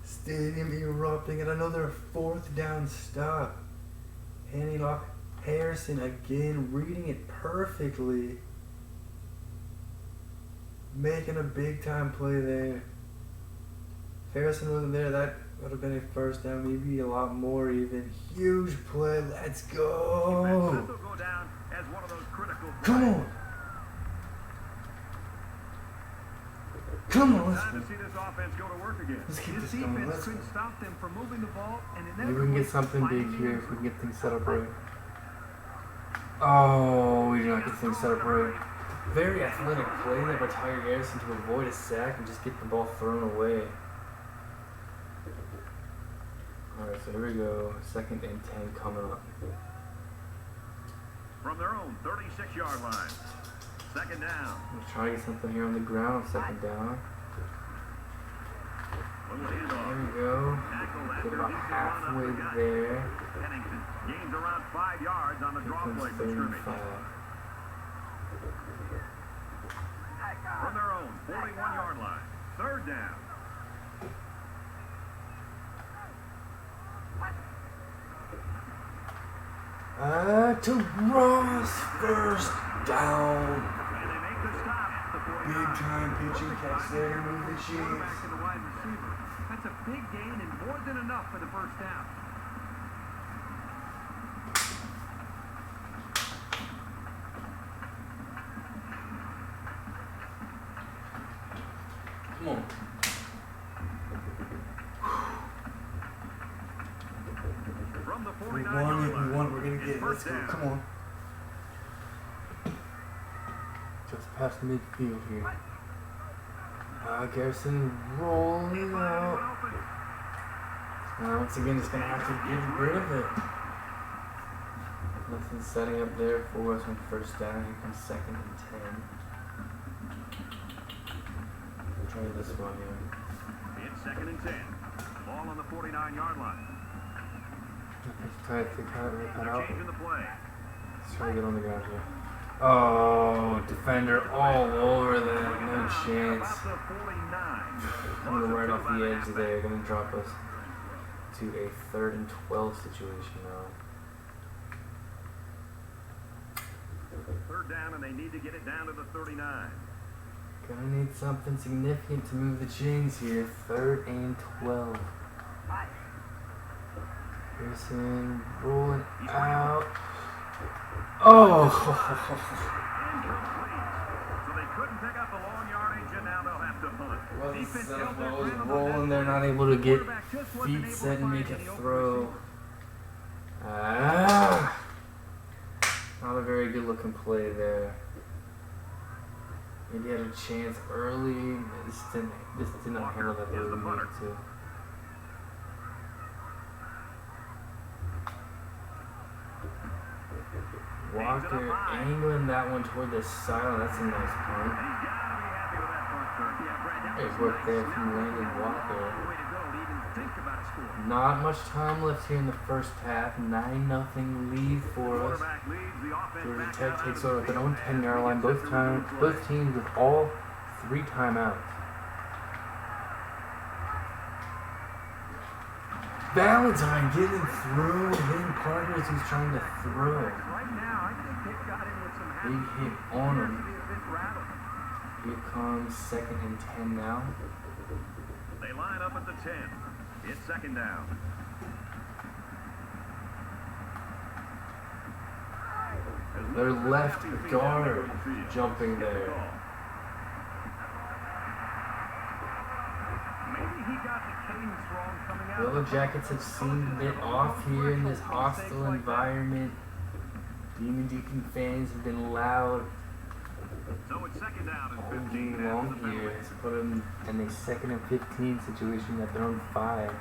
stadium erupting at another 4th down stop. Handing off Harrison again, reading it perfectly. Making a big time play there. If Harrison wasn't there, that would have been a first down, maybe a lot more even. Huge play, let's go. Come on. Come on, let's Time to see this offense go to work again. keep His this going. defense Let's go. couldn't stop them from moving the ball, and Maybe we can get something big finding here the if we can get things set up right. Oh, we did not get things set up right. Very athletic play there by Tyler Garrison to avoid a sack and just get the ball thrown away. Alright, so here we go. 2nd and 10 coming up. From their own 36-yard line. 2nd down. Let's try to get something here on the ground. 2nd down. Little There handoff. we go. Get about halfway there. Pennington gains around 5 yards on the Here draw comes play 3rd for and scrimmage. 5. From their own 41-yard line. 3rd down. To Ross, 1st down. And they make the stop at the 49. Big time pitching catch there with the quarterback Chiefs. to the wide receiver. That's a big gain and more than enough for the first down. Come on. From the We 49-yard want it. line. We want it. We're going to It's get it. Let's first go. down. Come on. Just past midfield here. Garrison rolling out. Once again, just going to have to get rid of it. Nothing setting up there for us on 1st down. Here comes 2nd and 10. Try this one here. It's 2nd and 10. Ball on the 49-yard line. Let's try to cut it They're out. changing the play. Let's try to get on the ground here. Oh, defender all over that. No chance. About the 49. Coming right off the edge there. Going to drop us to a 3rd and 12 situation now. 3rd down, and they need to get it down to the 39. Gonna need something significant to move the chains here. 3rd and 12. Pearson rolling out. Oh! Incomplete. So they couldn't pick up the long yardage, and now they'll have to punt. Defense was rolling there, not able to get feet set and make a throw. Not a very good looking play there. Maybe had a chance early. This did not handle that the way we needed to. Walker angling that one toward the sideline. That's a nice punt. Great work there from Landon Walker. Not much time left here in the first half. 9-0 lead for us. Georgia Tech takes over at their own 10-yard line. Both teams with all 3 timeouts. Valentine getting through, hitting Parker as he's trying to throw. Right now, I think they've got him with some Big hit on him. Here comes 2nd and 10 now. They line up at the 10. It's 2nd down. Their left guard jumping there. Maybe he got the cadence wrong coming out. The Yellow Jackets have seemed a bit off here in this hostile environment. Demon Deacon fans have been loud So it's 2nd down all and 15 game after long the penalty. here. It's put them in a 2nd and 15 situation at their own 5.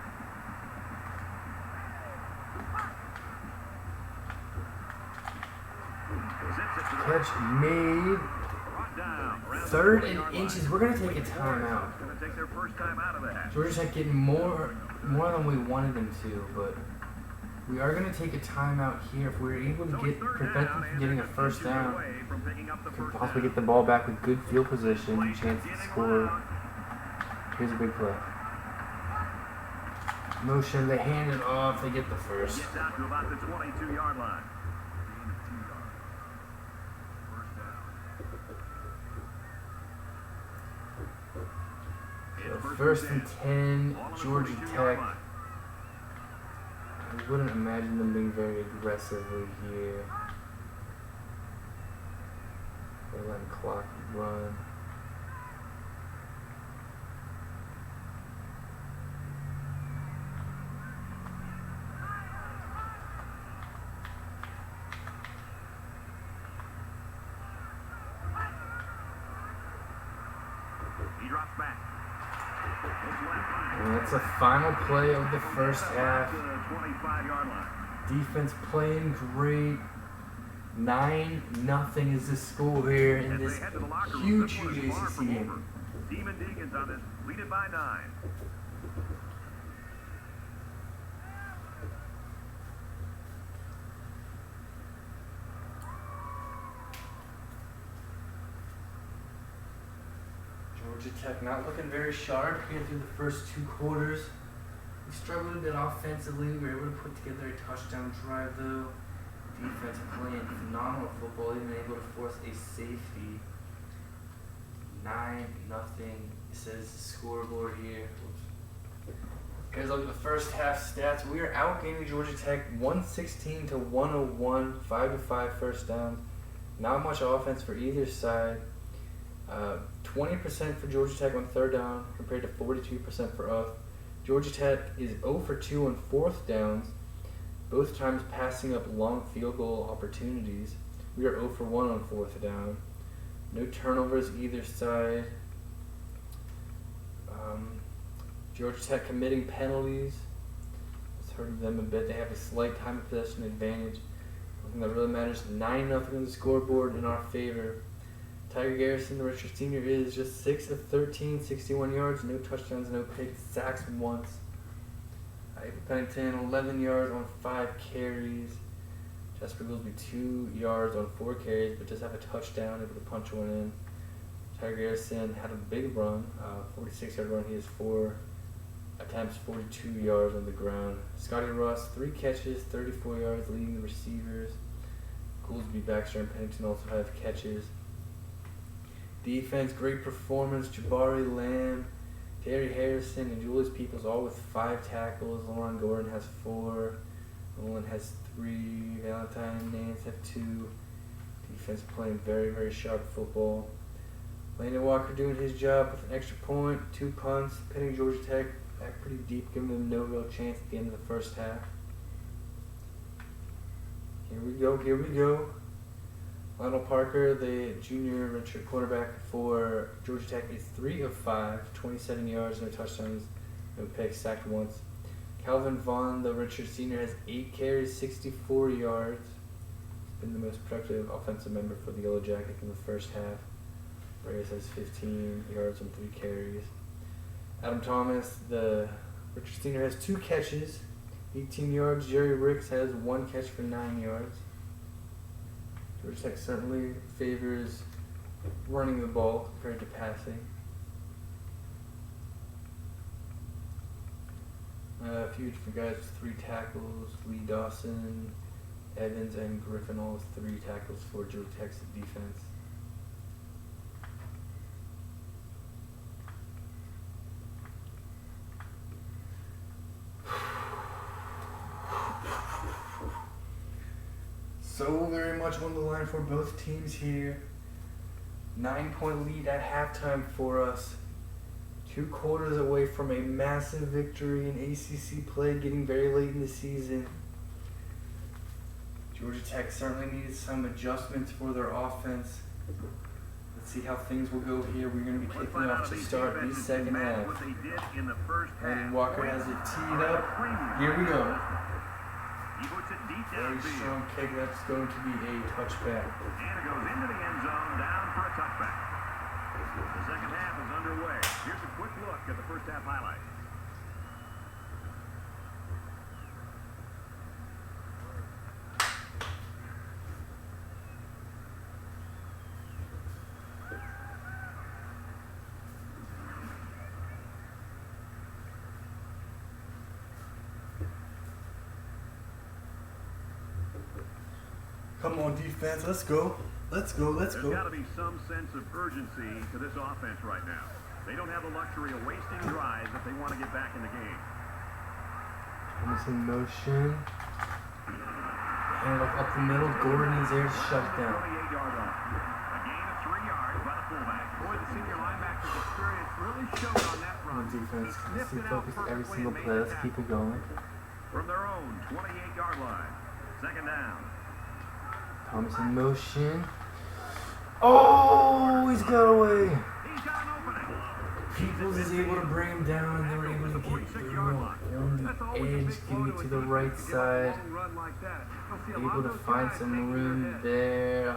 Catch made. Brought down around 3rd the and 20-yard inches. line. We're gonna take a timeout. Going to take their first time out of the half. Georgia Tech getting more than we wanted them to, but we are gonna take a timeout here. If we're able to So it's 3rd prevent down, them from and getting a they're just first inches down, away from picking up the could first possibly down. get the ball back with good field position, Play chance to getting score. loud. Here's a big play. Motion, they hand it off, they get the first. Gets out to about the 22-yard line. So 1st and 10, Ball on the Georgia 22-yard Tech. line. I wouldn't imagine them being very aggressively here. They're letting clock run. He drops back. Looks left. And that's the final play of the first half. To the 25-yard line. Defense playing great. 9-0 is the score here in As this they head to the locker room, huge, this one is huge far ACC from game. over. Demon Deacons on this, leading by 9. Georgia Tech not looking very sharp here through the first 2 quarters. We struggled a bit offensively. We were able to put together a touchdown drive though. Defense playing phenomenal football, even able to force a safety. 9-0 says the scoreboard here. Here's look at the first half stats. We are outgaining Georgia Tech 116 to 101, 5-5 first downs. Not much offense for either side. 20% for Georgia Tech on 3rd down compared to 42% for us. Georgia Tech is 0 for 2 on 4th downs, both times passing up long field goal opportunities. We are 0 for 1 on 4th down. No turnovers either side. Georgia Tech committing penalties. It's hurting them a bit. They have a slight time of possession advantage. Something that really matters. 9-0 on the scoreboard in our favor. Tiger Garrison, the redshirt senior, is just 6 of 13, 61 yards, no touchdowns, no picks, sacks once. Ivy Pennington, 11 yards on 5 carries. Jasper Goolsby, 2 yards on 4 carries, but just have a touchdown, able to punch one in. Tiger Garrison had a big run, 46-yard run. He has 4 attempts, 42 yards on the ground. Scotty Ross, 3 catches, 34 yards, leading the receivers. Goolsby, Baxter, and Pennington also have catches. Defense, great performance. Jabari Lamb, Terry Harrison, and Julius Peoples all with 5 tackles. Lauren Gordon has 4. Nolan has 3. Valentine and Nance have 2. Defense playing very, very sharp football. Landon Walker doing his job with an extra point, 2 punts, pinning Georgia Tech back pretty deep, giving them no real chance at the end of the first half. Here we go. Lionel Parker, the junior redshirt quarterback for Georgia Tech, is 3 of 5, 27 yards, no touchdowns, no picks, sacked once. Calvin Vaughn, the redshirt senior, has 8 carries, 64 yards. He's been the most productive offensive member for the Yellow Jackets in the first half. Reyes has 15 yards and 3 carries. Adam Thomas, the redshirt senior, has 2 catches, 18 yards. Jerry Ricks has 1 catch for 9 yards. Georgia Tech certainly favors running the ball compared to passing. A few different guys with 3 tackles. Lee Dawson, Evans, and Griffin all with 3 tackles for Georgia Tech's defense. very much on the line for both teams here. 9-point lead at halftime for us. 2 quarters away from a massive victory in ACC play, getting very late in the season. Georgia Tech certainly needed some adjustments for their offense. Let's see how things will go here. We're going to be kicking off to start the second half. And Walker has it teed up. Here we go. Very strong kick. That's going to be a touchback. And it goes into the end zone, down for a touchback. The second half is underway. Here's a quick look at the first half highlights. Come on, defense. Let's go. Let's go. Let's There's go. got to be some sense of urgency to this offense right now. They don't have the luxury of wasting drives if they want to get back in the game. Thomas in motion. And up the middle. Gordon is there to shut down. 28-yard line. A gain of 3 yards by the fullback. Boy, the senior linebacker's experience really showed on that Come on, run. defense. He sniffed Stay it out focused every perfectly single and play. made Let's the keep it tackle. going. From their own 28-yard line. Second down. Thomas in motion. Oh, he's got away. He's got an opening. Peoples is able to bring him down, and they were able to get through on the edge, getting it to the right side. Able to find some room there.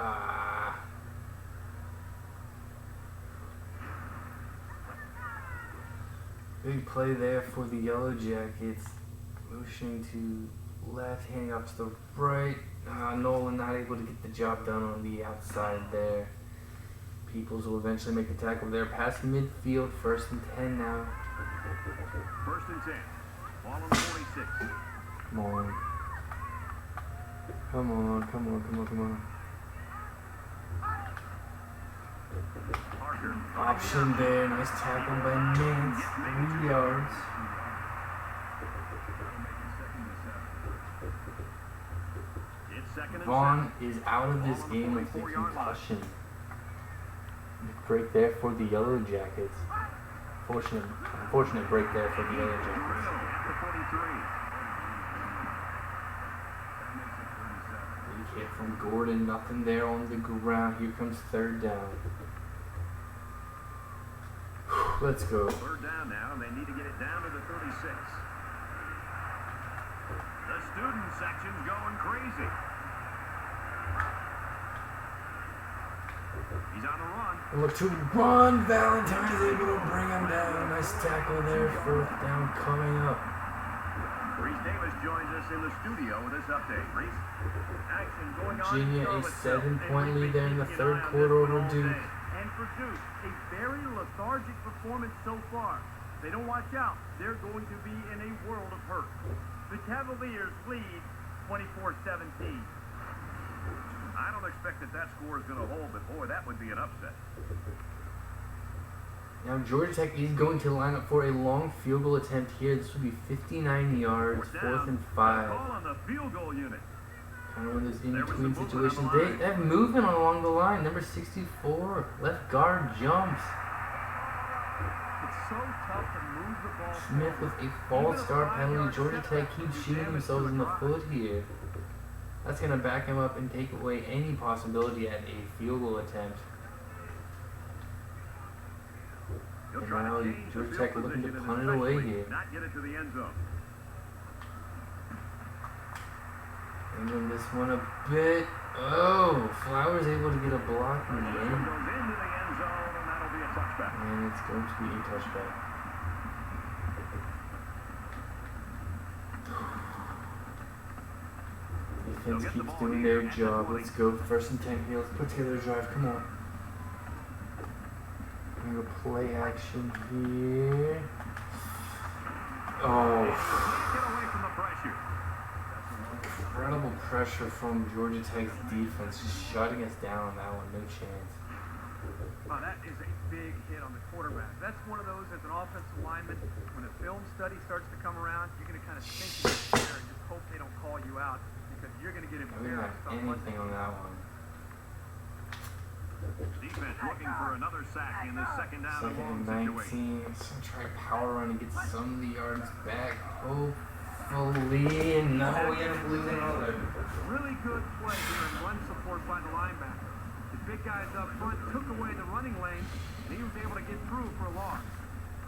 Big play there for the Yellow Jackets. Motioning to left, handing off to the right. Nolan not able to get the job done on the outside there. Peoples will eventually make the tackle there. Past midfield, 1st and 10 now. 1st and 10. Ball on the 46. Come on. Come on, come on, come on, come on. Parker. Option there. Nice tackle by Nance. 3 yards. It's 2nd and 7. Vaughn is out of this game with a concussion. Break there for the Yellow Jackets. Unfortunate break there for the Yellow Jackets. At the 43. Big hit from Gordon. Nothing there on the ground. Here comes 3rd down. Let's go. 3rd down now, and they need to get it down to the 36. The student section's going crazy. He's on the run. And look to run. Valentine's able to bring him down. Nice tackle there. 4th down coming up. Reese Davis joins us in the studio with this update. Reese? Action going on. Virginia, a 7-point lead there in the 3rd quarter over Duke. And for Duke, a very lethargic performance so far. They don't watch out, they're going to be in a world of hurt. The Cavaliers lead 24-17. I don't expect that score is going to hold, but boy, that would be an upset. Now Georgia Tech is going to line up for a long field goal attempt here. This will be 59 yards, 4th and 5. Call on the field goal unit. Kind of one of those in-between situations. They have movement along the line. Number 64, left guard jumps. It's so tough to move the ball. Smith with a false start penalty. Georgia Tech keeps shooting themselves in the foot here. That's going to back him up and take away any possibility at a field goal attempt. And now Georgia Tech looking to punt it away here. Not get it to the end zone. And then this one a bit. Oh, Flowers able to get a block in the Goes end. into the end zone, and that'll be a touchback. And it's going to be a touchback. Defense keeps doing their job. Let's go. 1st and 10 here. Let's put together a drive. Come on. We're going to play action here. Oh. Get away from the pressure. Incredible pressure from Georgia Tech's defense. Just shutting us down on that one. No chance. Wow, that is a big hit on the quarterback. That's one of those as an offensive lineman, when a film study starts to come around, you're going to kind of sink in your chair and just hope they don't call you out because you're going to get We didn't have embarrassed on one anything on that one. Defense looking for another sack in this second down and Second long and situation. 19. So try power run and get some of the yards back. Hopefully. No, we end up losing another. Really good play here in run support by the linebacker. The big guys up front took away the running lane, and he was able to get through for a loss.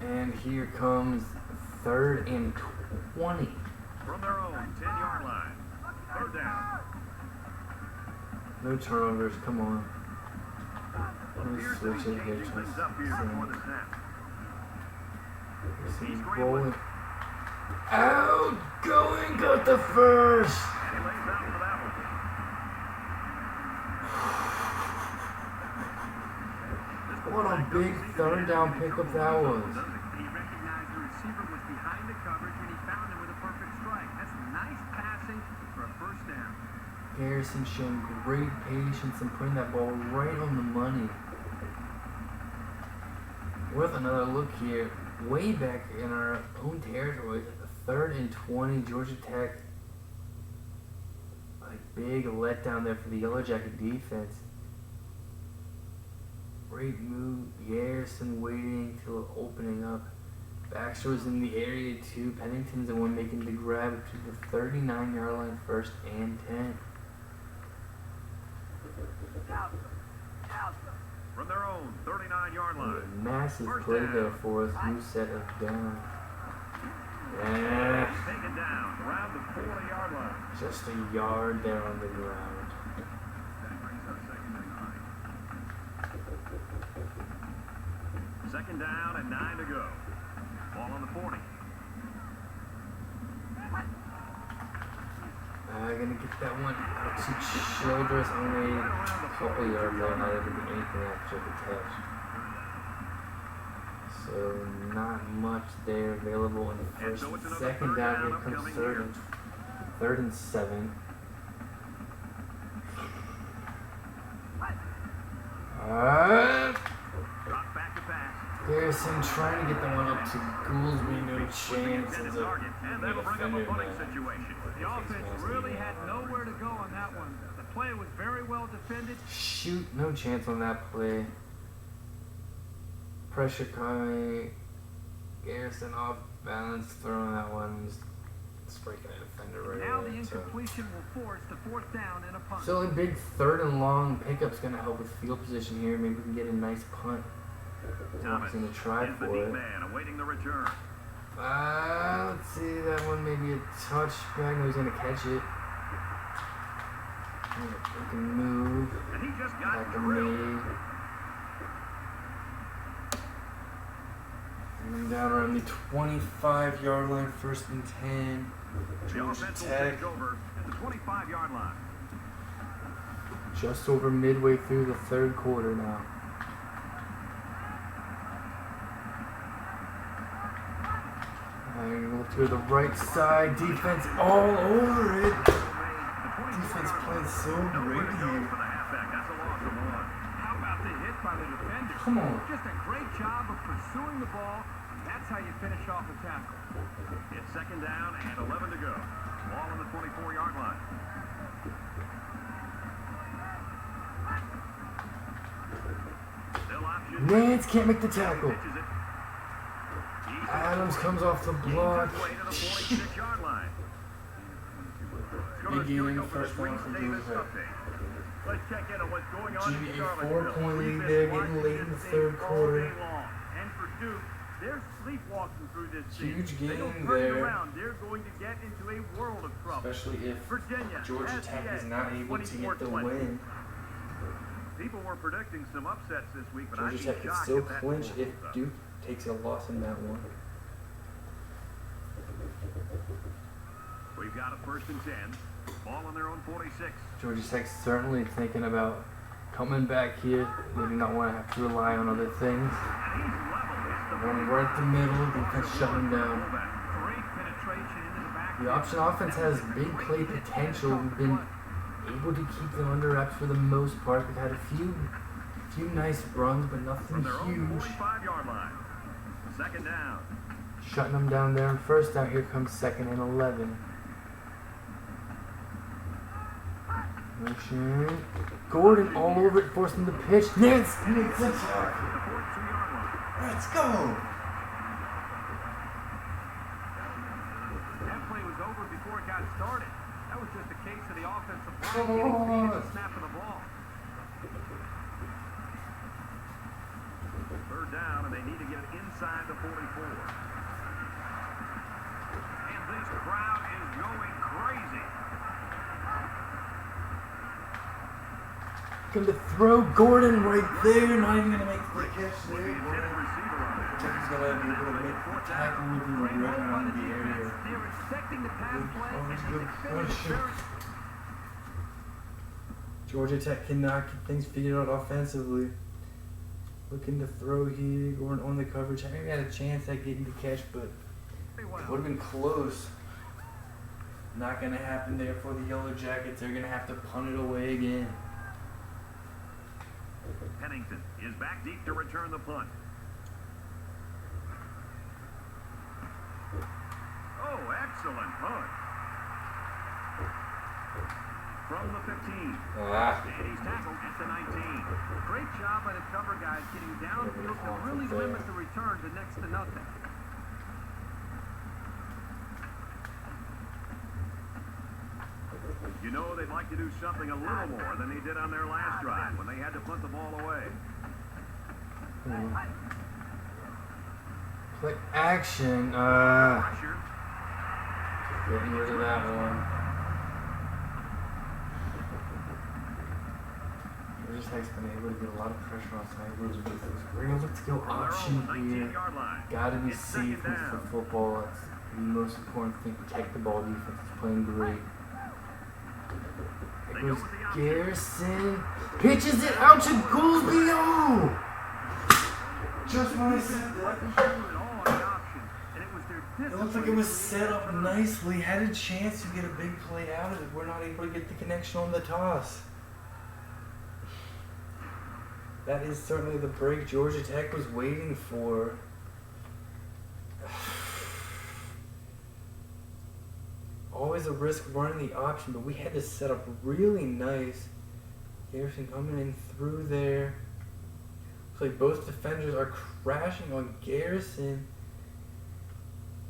And here comes 3rd and 20. From their own 10-yard line. 3rd down. No turnovers. Come on. Appears to be changing things up here before the snap. He's rolling. Out! Going! Got the first! And he lays out for that one. What a big 3rd down pickup that was. He recognized the receiver was behind the coverage, and he found him with a perfect strike. That's nice passing for a first down. Garrison showing great patience and putting that ball right on the money. With another look here, way back in our own territory, 3rd and 20, Georgia Tech. A big letdown there for the Yellow Jacket defense. Great move, Garrison waiting till opening up. Baxter was in the area too. Pennington's the one making the grab to the 39-yard line, 1st and 10. From their own 39-yard line. A massive First play down. there for us. New set of down. Taken down around the 40-yard line. Just a yard there on the ground. That brings up 2nd and 9. 2nd down and 9 to go. Ball on the 40. Gonna get that one out to Childress. Only a couple yards there, not able to get anything after the catch. So not much there available in the first. so it's another 2nd third down. down Here comes upcoming 3rd and 7. Drop back to pass. Garrison trying to get the one up to Goolsby. No chance. Intended It's target, and that'll bring up a defender, punting man. situation. The offense really had nowhere to go on that one. The play was very well defended. Shoot, no chance on that play. Pressure coming. Garrison off balance, throwing that one. Just breaking a defender right Now the there. incompletion will force the 4th down and a punt. So a big 3rd and long pickup's going to help with field position here. Maybe we can get a nice punt. Thomas Going to try is the for deep it. man awaiting the return. Let's see, that one maybe a touchback. No, he's going to catch it. He can move. And he just Back got to drilled. me. And down around the 25-yard line, 1st and 10. The Georgia offense will Tech. take over at the 25-yard line. Just over midway through the 3rd quarter now. And look to the right side. Defense all over it. Defense playing so Nowhere great to go here. for the halfback. That's a loss of 1. How about the hit by the defender? Come on. Just a great job of pursuing the ball. That's how you finish off a tackle. It's 2nd down and 11 to go. Ball on the 24-yard line. Still option. Nance can't make the tackle. Pitches it. He's Adams comes off the block. way to the 46-yard line. Big game, first one for Georgia Tech. Let's check in on what's going on in Jimmy, a Charlottesville. 4-point lead We've there, been getting watching late in the this 3rd game all quarter. day long. And for Duke, they're sleepwalking through this Huge season. They don't game turn it there. around. They're going to get into a world of trouble. Especially if Virginia Georgia has Tech the is edge, not able to get the 24-20. win. People were predicting some upsets this week, but I'd Georgia be Tech could shocked still if that clinch holds if up. Duke takes a loss in that one. We've got a 1st and 10. Ball on their own 46. Georgia Tech's certainly thinking about coming back here. They do not want to have to rely on other things. And he's level. It's the Running right at the middle, defense shutting down. fullback. Great penetration into the back. The option offense has big play potential. We've been able to keep them under wraps for the most part. We've had a few nice runs, but nothing From their own huge. 45-yard line. 2nd down. Shutting them down there. And 1st down, here comes 2nd and 11. Motion. Gordon all over it, forcing the pitch. Nance makes a tackle. Let's go. That play was over before it got started. That was just a case of the offensive line Come getting speed on. at the snap of the ball. Third down, and they need to get it inside the 44. And this crowd is going crazy. Going to throw Gordon right there. Not even going to make the catch there. Hit the receiver on it. He's going to be able to make the tackle with the Great right move by on the the defense. area. They're expecting the pass play, and they Good finished pressure. very. Georgia Tech cannot get things figured out offensively. Looking to throw here. Gordon on the coverage. Maybe had a chance at getting the catch, but it would have been close. Not going to happen there for the Yellow Jackets. They're going to have to punt it away again. Pennington is back deep to return the punt. Oh, excellent punt. From the 15. And he's tackled at the 19. Great job by the cover guys getting downfield to really limit the return to next to nothing. You know they'd like to do something a little more than they did on their last drive when they had to punt the ball away. Play action. Pressure. Getting rid of that one. Georgia Tech's been able to get a lot of pressure on Cyber's with this. We're going to look to go option here. 19-yard line. Gotta be It's safe second with the down. football. That's the most important thing. Protect the ball. Defense is playing great. They There go goes with the option. Garrison. Pitches it out to Goolsby. Oh! Just when I said that. It looked like it was set up nicely. Had a chance to get a big play out of it. We're not able to get the connection on the toss. That is certainly the break Georgia Tech was waiting for. Always a risk running the option, but we had to set up really nice. Garrison coming in through there. Looks like both defenders are crashing on Garrison.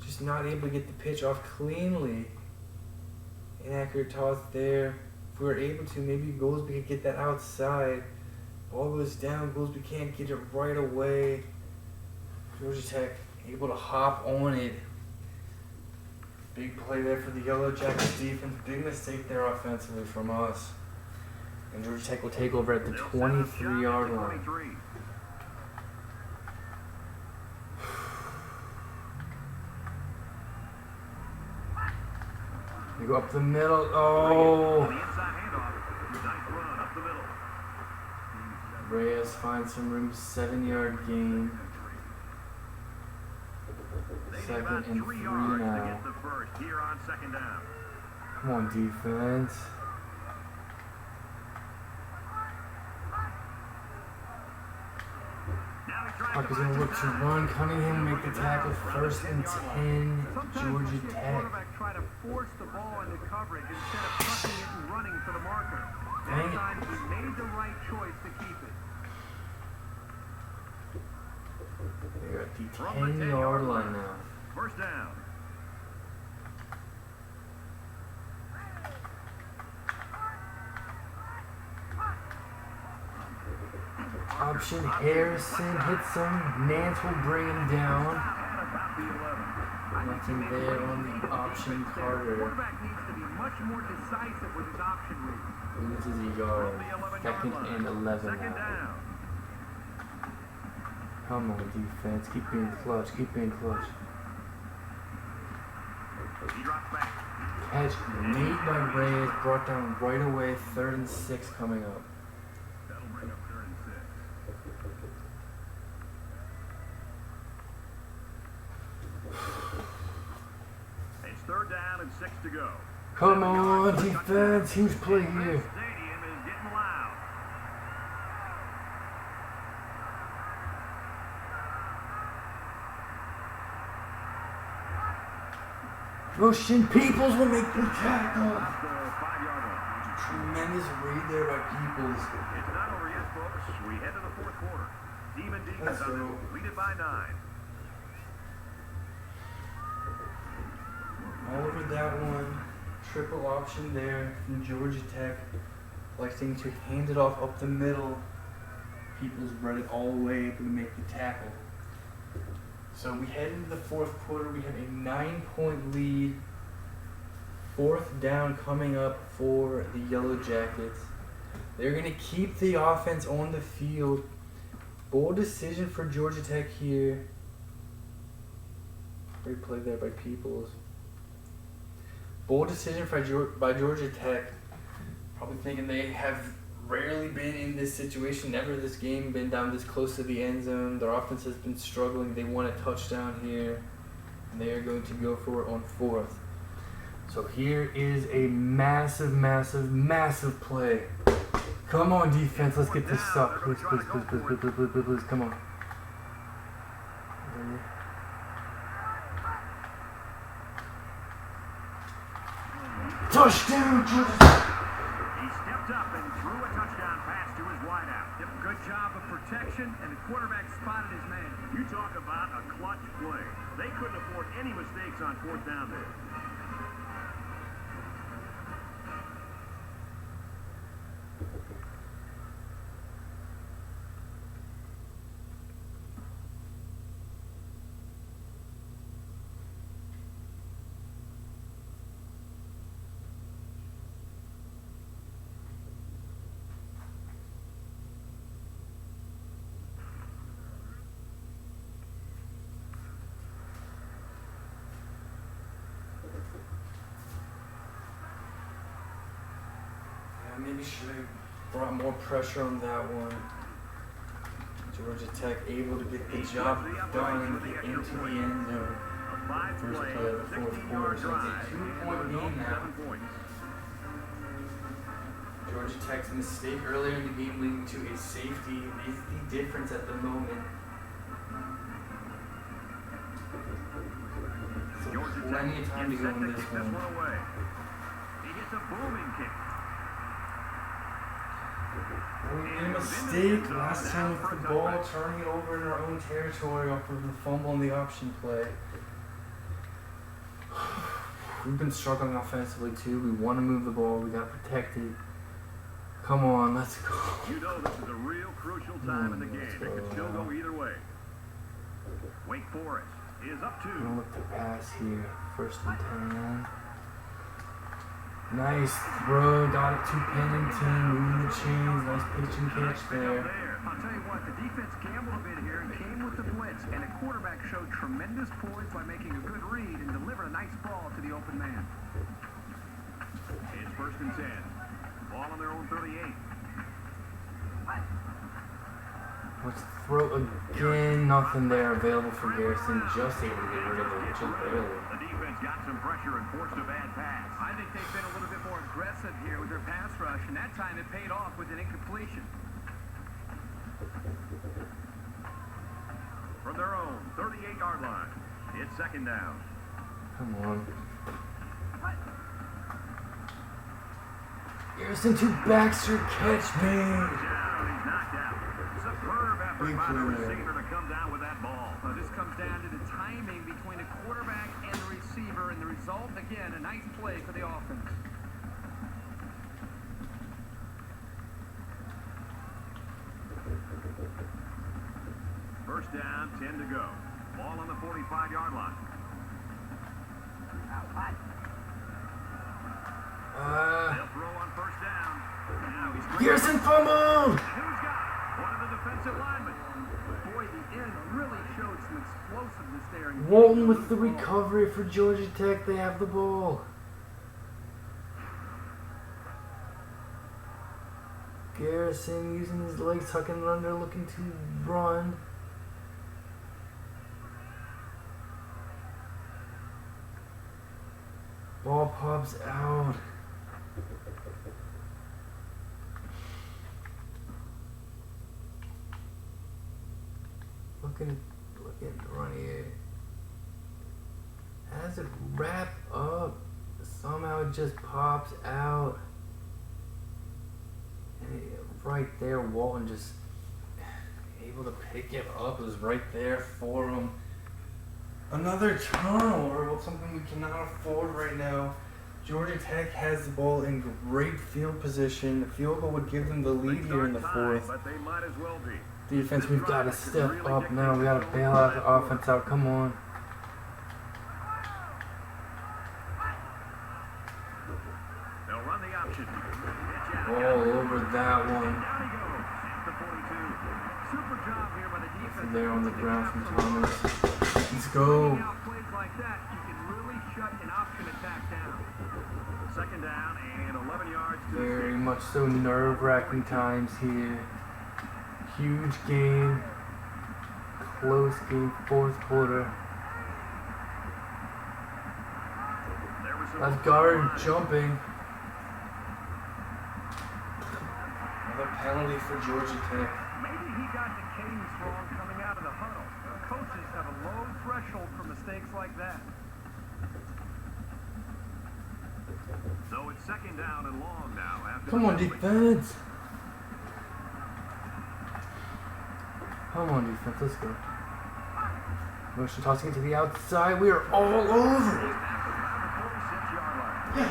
Just not able to get the pitch off cleanly. Inaccurate toss there. If we were able to, maybe Goolsby could get that outside. Ball goes down, Goolsby can't get it right away. Georgia Tech able to hop on it. Big play there for the Yellow Jackets defense. Big mistake there offensively from us. And Georgia Tech will take over at the They'll set up shop 23-yard at the line. 23. They go up the middle. On Oh! the inside handoff. Nice run up the middle. Reyes finds some room. 7-yard gain. They need Second about and 3 3 yards to now. get the first here on second down. Come on, defense. Now he tries Parker's to going to buy look to some time. run. Cunningham will make the tackle. First and 10. Sometimes Georgia you see a Tech. quarterback try to force the ball into coverage instead of tucking it and running for the marker. Dang That it. time he made the right choice to keep it. They're at the From the 10-yard 10-yard line now. First down. Option Harrison hits him. Nance will bring him down. At about the 11. Nothing there on the option The Carter. quarterback needs to be much more decisive with his option reads. Loses a yard. From the 11-yard Second line. and 11 Second now. down. Come on, defense. Keep being clutch. Keep being clutch. He drops back. Catch made by Reyes. Brought down right away. 3rd and 6 coming up. That'll bring up 3rd and 6. It's 3rd down and 6 to go. Come on, defense. Huge play This here. stadium is getting loud. Motion Peoples will make the tackle. About the 5-yard line. Tremendous read there by Peoples. It's not over yet, folks. We head to the fourth quarter. Demon Deacons Let's on the go. move, lead it by 9. Over that one. Triple option there from Georgia Tech. Electing to hand it off up the middle. Peoples read it all the way able to make the tackle. So we head into the fourth quarter. We have a 9-point lead. Fourth down coming up for the Yellow Jackets. They're going to keep the offense on the field. Bold decision for Georgia Tech here. Great play there by Peoples. Bold decision by Georgia Tech. Probably thinking they have rarely been in this situation. Never this game been down this close to the end zone. Their offense has been struggling. They want a touchdown here. And they are going to go for it on fourth. So here is a massive, massive, massive play. Come on, defense. Let's get this up. Please, please, please, please, please, please, please, please. Come on. Touchdown, Georgia. He stepped up and threw a touchdown pass to his wideout. Yep, good job of protection, and the quarterback spotted his man. You talk about a clutch play. They couldn't afford any mistakes on fourth down there. Maybe should have brought more pressure on that one. Georgia Tech able to get the job done and get into the end zone. First play of the fourth quarter. So it's a 2-point game now. Georgia Tech's mistake earlier in the game leading to a safety is the difference at the moment. So plenty of time to go in this one. He gets a booming kick. We made a mistake last time with the ball, turning it over in our own territory off of the fumble and the option play. We've been struggling offensively too. We want to move the ball. We got to protect it. Come on, let's go. You know this is a real crucial time in the game. It could still go either way. Wake Forest is up 2. I'm gonna look to pass here. First and 10. Nice throw, got it to Pennington, moving the chains, nice pitch and catch there. I'll tell you what, the defense gambled a bit here and came with the blitz, and the quarterback showed tremendous poise by making a good read and delivered a nice ball to the open man. It's first and 10. Ball on their own 38. Let's throw again, nothing there available for Garrison, just able to get rid of it, just barely. The defense got some pressure and forced a bad pass. I think they've been a little bit more aggressive here with their pass rush, and that time it paid off with an incompletion. From their own 38-yard line, it's second down. Come on. Garrison to Baxter, catch me. He's knocked out. Superb effort Big by the play there. receiver to come down with that ball. This comes down to the timing between the quarterback and the receiver, and the result, again, a nice play for the offense. First down, 10 to go. Ball on the 45-yard line. They'll throw on first down. Now he's Garrison fumbled! Who's got it? One of the defensive linemen. Boy, the end really showed some explosiveness there. Walton with the recovery for Georgia Tech. They have the ball. Garrison using his legs, tucking it under, looking to run. Ball pops out. Looking to run here. Has it wrap up? Somehow it just pops out. right there. Walton just able to pick it up. It was right there for him. Another turnover, something we cannot afford right now. Georgia Tech has the ball in great field position. The field goal would give them the lead here in the fourth. But they might as well be. Defense, we've got to step up now. We got to bail out the offense out. Come on. They'll run the option. All over that one. Down he goes. The 42. Super job here by the defense. There on the ground from Thomas. Let's go. Plays like that, you can really shut an option attack down. Second down and 11 yards to Very much so nerve-wracking times here. Huge game. Close game, fourth quarter. Left guard jumping. Another penalty for Georgia Tech. Maybe he got the cadence wrong coming out of the huddle. Coaches have a low threshold for mistakes like that. So it's second down and long now. After Come on, defense. Come on, defense. Let's go. Motion tossing it to the outside. We are all over it. I think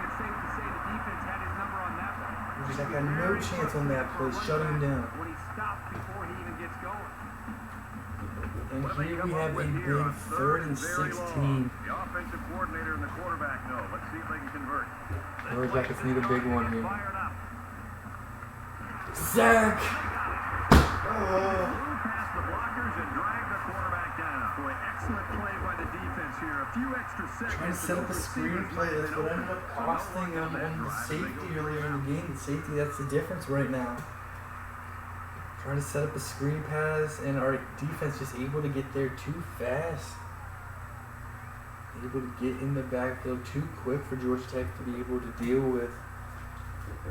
it's safe to say the defense had his number on that one. Georgia Tech had no chance on that play, shutting him down. When he stops before he even gets going. And here we have a big 3rd and 16. The offensive coordinator and the quarterback know. Let's see if they can convert. Georgia Jackets need a big one here. Fired up. Zach! Blew past the blockers and dragged the quarterback down. Boy, excellent play by the defense here. A few extra seconds. Trying to set up a screenplay. That's what ended up costing them on the safety earlier in the game. The safety, that's the difference right now. Trying to set up a screen pass, and our defense just able to get there too fast. Able to get in the backfield too quick for Georgia Tech to be able to deal with.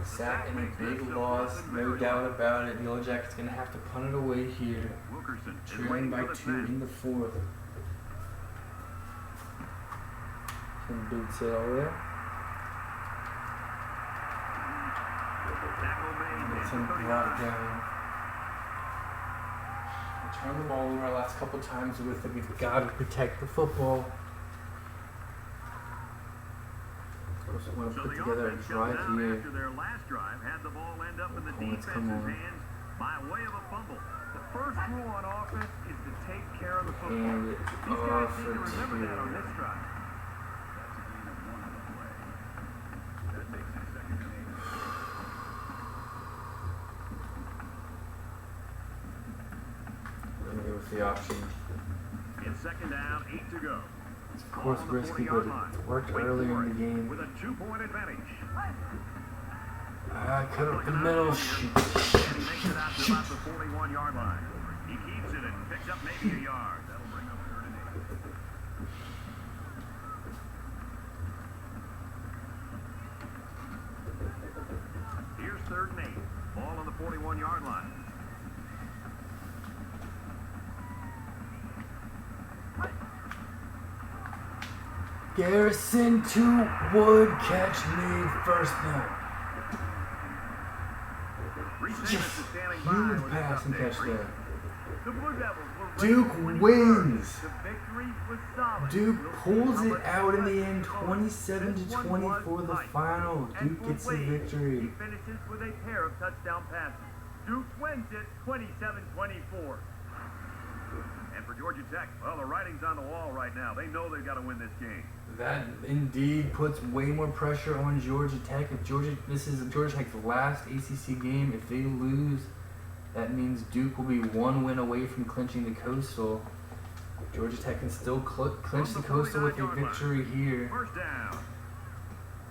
Sack and a big loss, no doubt about it. The Yellow Jackets going to have to punt it away here. Wilkerson is Trailing waiting by for the 2 snap. in the 4th. Some boots it over there. Tackle made. Get some brought down. We turned the ball over our last couple times with it. We've got to protect the football. Of course, we want to So put the together a offense drive shut down here. after their last drive had the ball end up in the Opponents come defense's on. hands by way of a fumble. The first rule on offense is to take care of the football. And These guys off need to for remember that on 2. this drive. That makes it second and 8. Let me go with the option. It's second down, 8 to go. Of course, risky, but it worked earlier in the game. With a 2-point advantage. Cut up the middle. Shoot. And he makes it out to about the 41-yard line. He keeps it and picks up maybe a yard. That'll bring up 3rd and 8. Here's 3rd and 8. Ball on the 41-yard line. Garrison to Wood, catch made, first down. Reese Davis is standing by Huge with pass and an update. catch there. The Blue Devils were Duke ready to win wins. first. The victory was solid. Duke We'll see pulls how it much out in the fun end, this was. 27 to This one 20 was for the tight. final. And Duke for gets the Wade, victory. He finishes with a pair of touchdown passes. Duke wins it 27-24. And for Georgia Tech, well, the writing's on the wall right now. They know they've got to win this game. That indeed puts way more pressure on Georgia Tech. This is Georgia Tech's last ACC game. If they lose, that means Duke will be 1 win away from clinching the Coastal. Georgia Tech can still clinch the Coastal with a victory here. First down.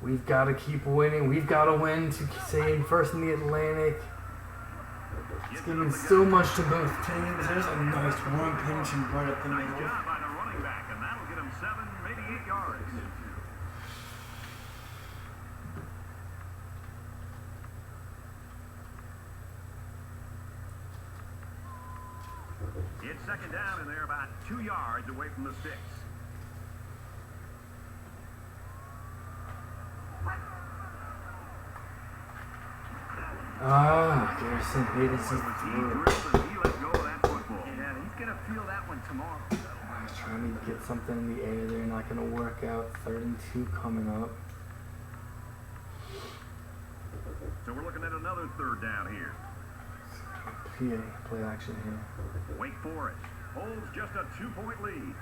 We've got to keep winning. We've got to win to stay first in the Atlantic. It's giving so much to both teams. There's a nice run pinching right up the Nice middle. job by the running back, and that'll get him 7, maybe 8 yards. It's second down, and they're about 2 yards away from the sticks. Garrison hit his Boy, was he through. thrilled as he let go of that football. Yeah, he's going to feel that one tomorrow. Trying to get something in the air there, not going to work out. 3rd and 2 coming up. So we're looking at another 3rd down here. PA, play action here. Wake Forest holds just a 2-point lead.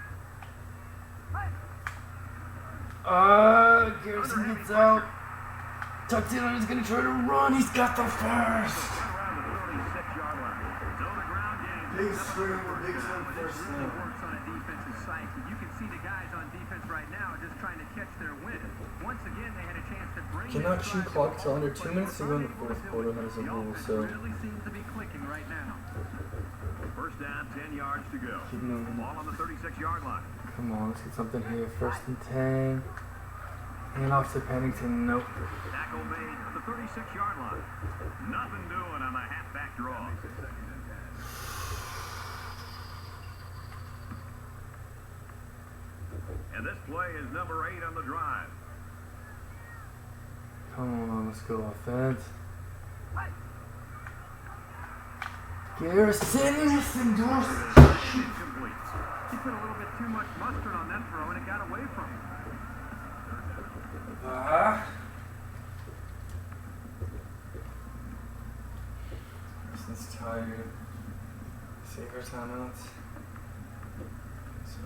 Garrison gets out. Tucked in, he's going to try to run. He's got the first. Right around the 36-yard line. Zone of ground game. Big scramble, big time first Really down. works on a defensive psyche. You can see the guys on defense right now are just trying to catch their wind. Once again, they had a chance to bring Cannot this shoot drive clock to till a under halt, 2 but minutes to go in the they're 4th unable quarter to do as a it. The rule, offense so really seems to be clicking right now. First down, 10 yards to go. keep moving. Ball on the 36-yard line. Come on, let's get something here. 1st and 10. Hand off to Pennington. Nope. Tackle made at the 36-yard line. Nothing doing on the halfback draw. And this play is number 8 on the drive. Come on, let's go offense. Garrison Dorset. Incomplete. He put a little bit too much mustard on that throw, and it got away from him. Garson's tired. Save our timeouts. So,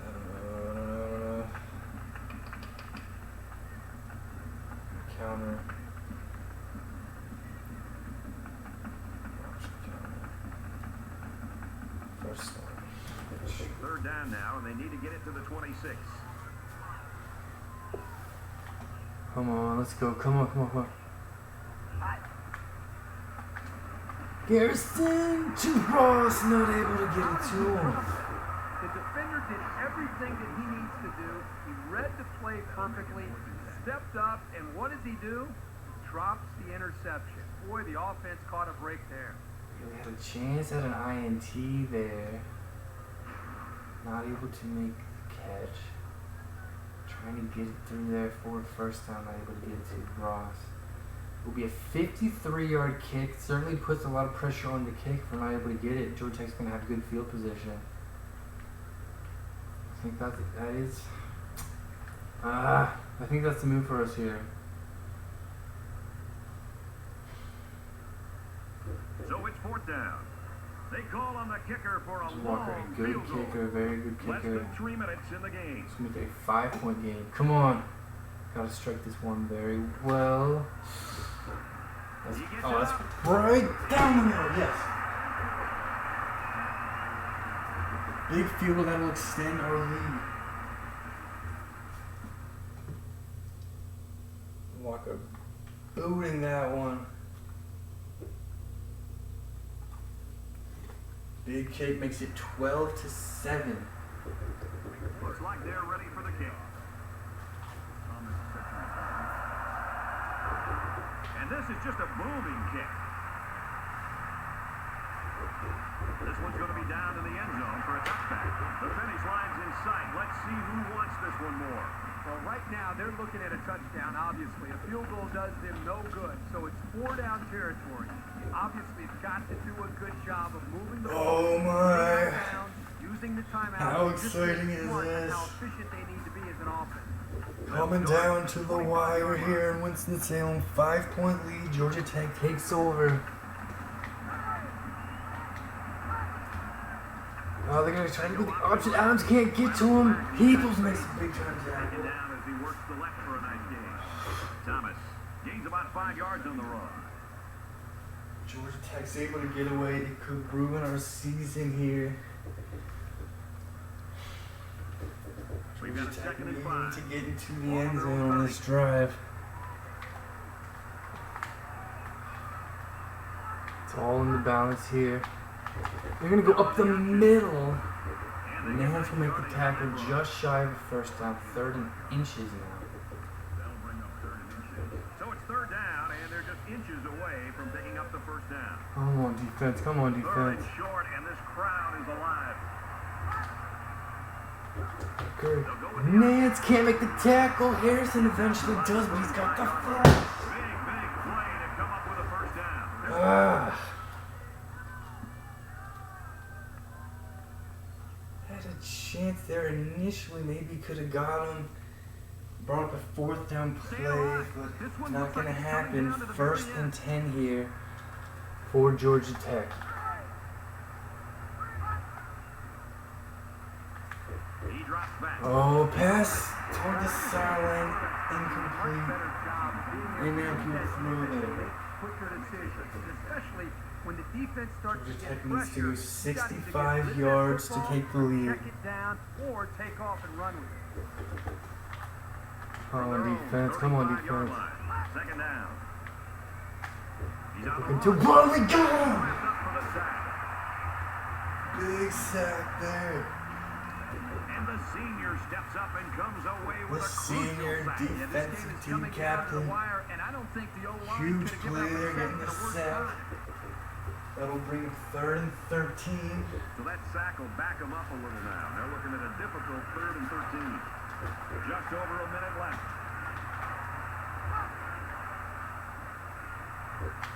I don't know. Counter. Option counter. First one. 3rd down now, and they need to get it to the 26. Come on, let's go. Come on. Garrison to Ross, not able to get it to him. The defender did everything that he needs to do. He read the play perfectly, stepped up, and what does he do? He drops the interception. Boy, the offense caught a break there. We had a chance at an INT there. Not able to make the catch. Trying to get it through there for first time, not able to get it to Ross. It will be a 53-yard kick. Certainly puts a lot of pressure on the kick for not able to get it. Georgia Tech's going to have good field position. I think that is. I think that's the move for us here. So it's 4th down. They call on the kicker for a Walker, long a good field goal. kicker, very good Less kicker. than 3 minutes in the game. Let's make it a 5-point game. Come on. Gotta strike this one very well. That's right down the middle, yes. Big field goal that will extend our lead. Walker booting that one. Big kick makes it 12-7. Looks like they're ready for the kick. And this is just a booming kick. This one's going to be down to the end zone for a touchback. The finish line's in sight. Let's see who wants this one more. Well, right now, they're looking at a touchdown, obviously. A field goal does them no good, so it's 4-down territory. Obviously, it's got to do a good job of moving the ball. Oh my. Using the timeout. How Just exciting being is smart on this? How efficient they need to be as an offense. Coming down to the wire here in Winston-Salem. 5-point lead. Georgia Tech takes over. Oh, they're going to try to get the option. Adams can't get to him. Peoples makes a big time Taken tackle. down as he works the left for a nice gain. Thomas gains about 5 yards on the run. Georgia Tech's able to get away. They could ruin our season here. We've got a Georgia Tech 2nd and needing 5. to get into the end zone on this drive. It's all in the balance here. They're going to go up the middle. And they have to make the tackle just shy of the first down. 3rd and inches now. That'll bring up 3rd and inches. So it's 3rd down, and they're just inches away from picking up the first down. Come on, defense. Come on, 3rd defense. and short, and this crowd is alive. Nance can't make the tackle. Harrison eventually does, but he's got the flag. Big play to come up with a first down. Had a chance there initially, maybe could have got him. Brought up a fourth down play, but not going to happen. First and 10 here for Georgia Tech. He drops back. Oh, pass toward the sideline, incomplete. And now people through there. Quicker decisions, especially when the defense starts Georgia to Tech get needs to go pressure. 65 yards to take the lead. Check it down or take off and run with it. Come on, defense. Come on, defense. Second down. He's on Looking the to run. run. We got him! Up for the sack. Big sack there. And the senior steps up and comes away The with a senior crucial sack. defensive team captain. And I don't think the O-line Huge could have play given there, up a getting the sack at a worse sack. time. That'll bring him 3rd and 13. So that sack will back them up a little now. They're looking at a difficult 3rd and 13. Just over a minute left.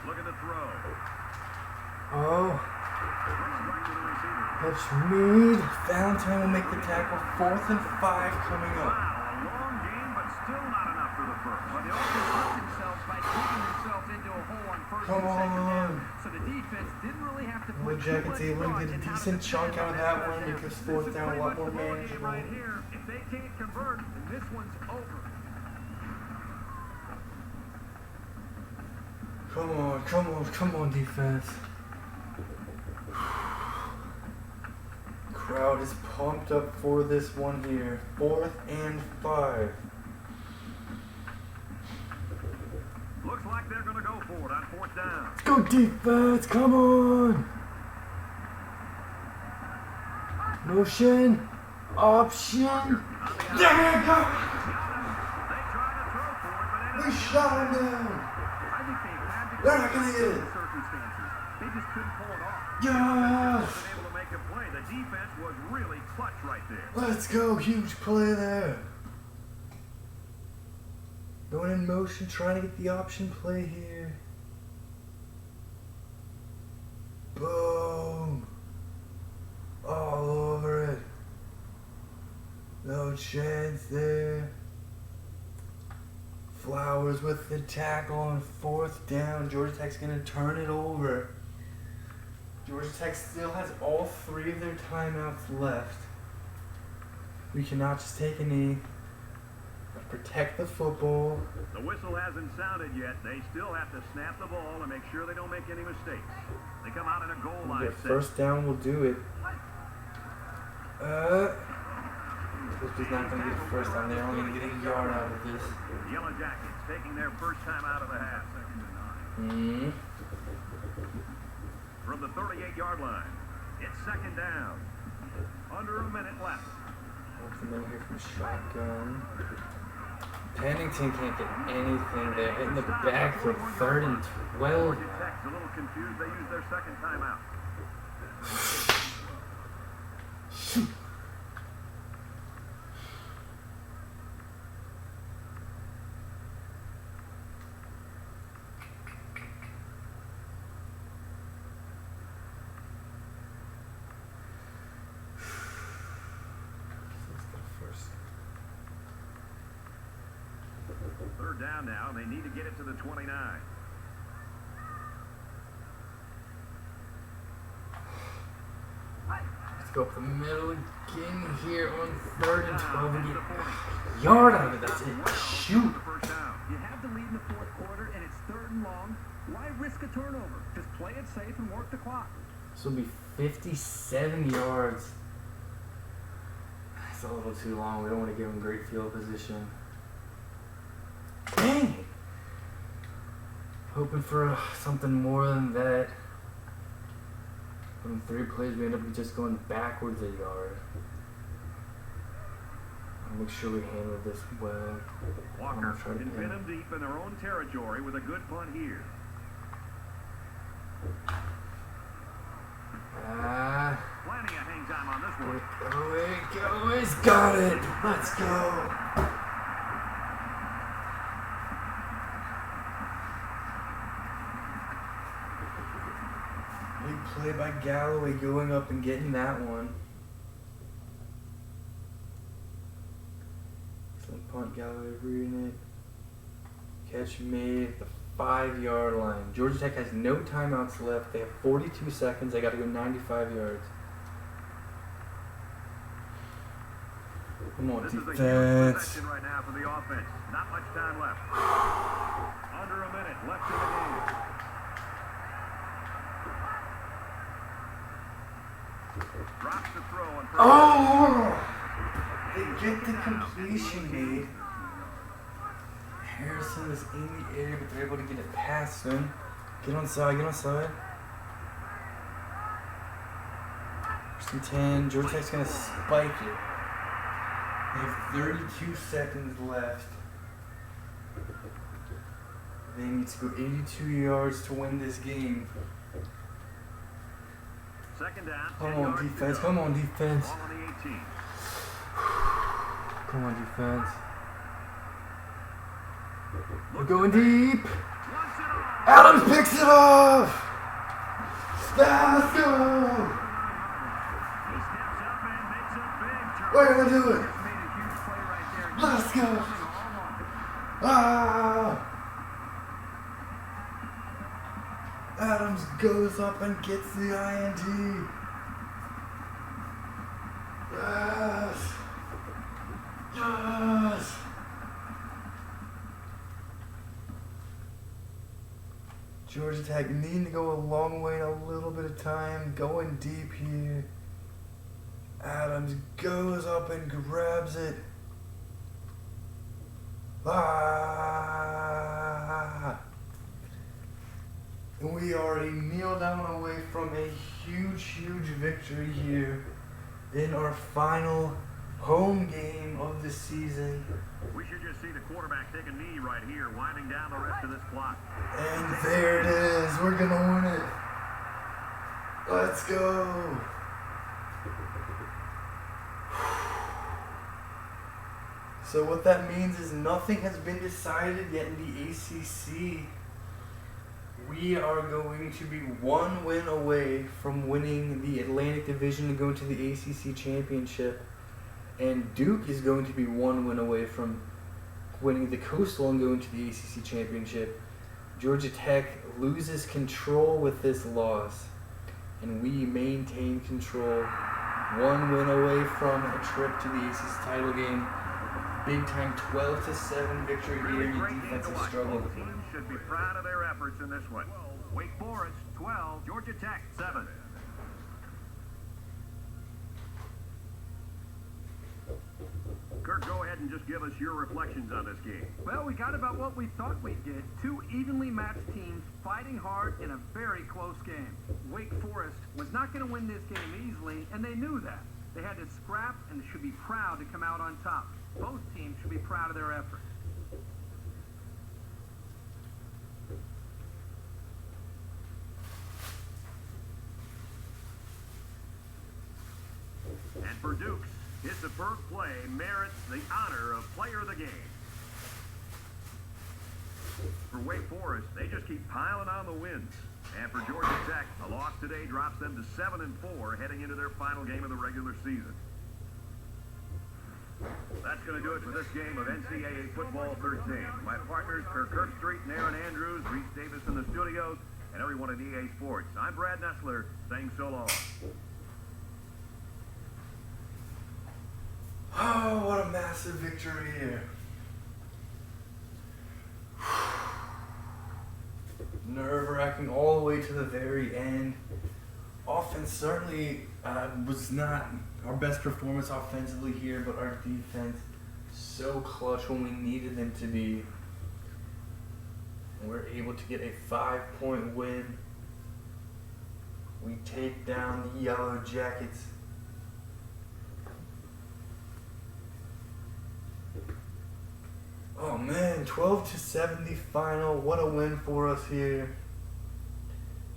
Look at the throw. Oh, Strike to the receiver. that's Mead. Valentine will make the tackle. 4th and 5 coming Wow, up. a long game, but still not enough for the first. Well, they also hurt themselves by digging themselves into a hole on first Come and second down. on. So the defense didn't really have to Blue put too Jackets much able to thought get a in how to decent chunk defend out of on that first one down. because This 4th is down a pretty lot much more the ball game manageable. right here. If they can't convert, then this one's over. Come on, defense. Crowd is pumped up for this one here. 4th and 5. Looks like they're going to go for it on 4th down. Let's go, defense. Come on. Motion. Option. There we go. They try to throw for it, but We ended shot him down. I think they had to They're not gonna get it. the circumstances. They just couldn't pull it off. Yes. been able to make a play. The defense was really clutch right there. Let's go. Huge play there. Going in motion, trying to get the option play here. Boom. All over it. No chance there. Flowers with the tackle on 4th down. Georgia Tech's going to turn it over. Georgia Tech still has all 3 of their timeouts left. We cannot just take a knee. Protect the football. The whistle hasn't sounded yet. They still have to snap the ball and make sure they don't make any mistakes. They come out in a goal line The set. first down will do it. He's not going to get the first down. They're only going to get a yard out of this. Yellow Jackets taking their first time out of the half. From the 38-yard line, it's 2nd down. Under a minute left. Open here from shotgun. Pennington can't get anything there. Hitting the back for 3rd and 12. Georgia Tech's a little confused. They used their 2nd timeout. Third down now, and they need to get it to the 29. Let's go up the middle again here on 3rd and 12 and get a yard out of it. That's it. Shoot. First down. You have the lead in the 4th quarter, and it's 3rd and long. Why risk a turnover? Just play it safe and work the clock. This will be 57 yards. It's a little too long. We don't want to give him great field position. Dang it. Hoping for something more than that. But in 3 plays, we end up just going backwards a yard. I'll make sure we handle this well. Walker Try to can pin pin him. them deep in their own territory with a good punt here. Plenty of hang time on this one. Go, he's got it. Let's go. Big play by Galloway going up and getting that one. Excellent punt, Galloway reading it. Catch made at the 5-yard line. Georgia Tech has no timeouts left. They have 42 seconds. They got to go 95 yards. Come on, This is a huge defense. possession right now for the offense. Not much time left. Under a minute left in the game. Drops the throw on first. Oh! They get the completion made. Harrison is in the air, but they're able to get it past him. Get onside, get onside. First and 10. Georgia Tech's going to spike it. They have 32 seconds left. They need to go 82 yards to win this game. Second down. Come 10 on, yards to defense. go. Come on, defense. Ball on the 18. Come on, defense. We're going deep. Once and all. Adams picks it off. Let's go. He steps up and makes a big turn. We're gonna do it. Just made a huge play right there. Let's go. All along. Ah. Adams goes up and gets the INT. Yes. Yes. Georgia Tech needing to go a long way in a little bit of time. Going deep here. Adams goes up and grabs it. Ah! And we are a kneel down away from a huge, huge victory here in our final home game of the season. We should just see the quarterback take a knee right here, winding down the rest of this clock. And there it is. We're going to win it. Let's go. So what that means is nothing has been decided yet in the ACC. We are going to be one win away from winning the Atlantic Division and going to the ACC Championship. And Duke is going to be one win away from winning the Coastal and going to the ACC Championship. Georgia Tech loses control with this loss, and we maintain control. One win away from a trip to the ACC title game. Big time 12-7 victory here in your defensive struggle. Both teams should be proud of their efforts in this one. Wake Forest 12, Georgia Tech 7. Kirk, go ahead and just give us your reflections on this game. Well, we got about what we thought we'd get. Two evenly matched teams fighting hard in a very close game. Wake Forest was not going to win this game easily, and they knew that. They had to scrap and should be proud to come out on top. Both teams should be proud of their effort. And for Dukes, his superb play merits the honor of player of the game. For Wake Forest, they just keep piling on the wins. And for Georgia Tech, a loss today drops them to 7-4 heading into their final game of the regular season. That's going to do it for this game of NCAA Football 13. My partners, Kirk Street and Aaron Andrews, Reese Davis in the studios, and everyone at EA Sports. I'm Brad Nessler, saying so long. Oh, what a massive victory here. Nerve-wracking all the way to the very end. Offense certainly was not our best performance offensively here, but our defense so clutch when we needed them to be. And we're able to get a 5-point win. We take down the Yellow Jackets. Oh man, 12-7 the final. What a win for us here.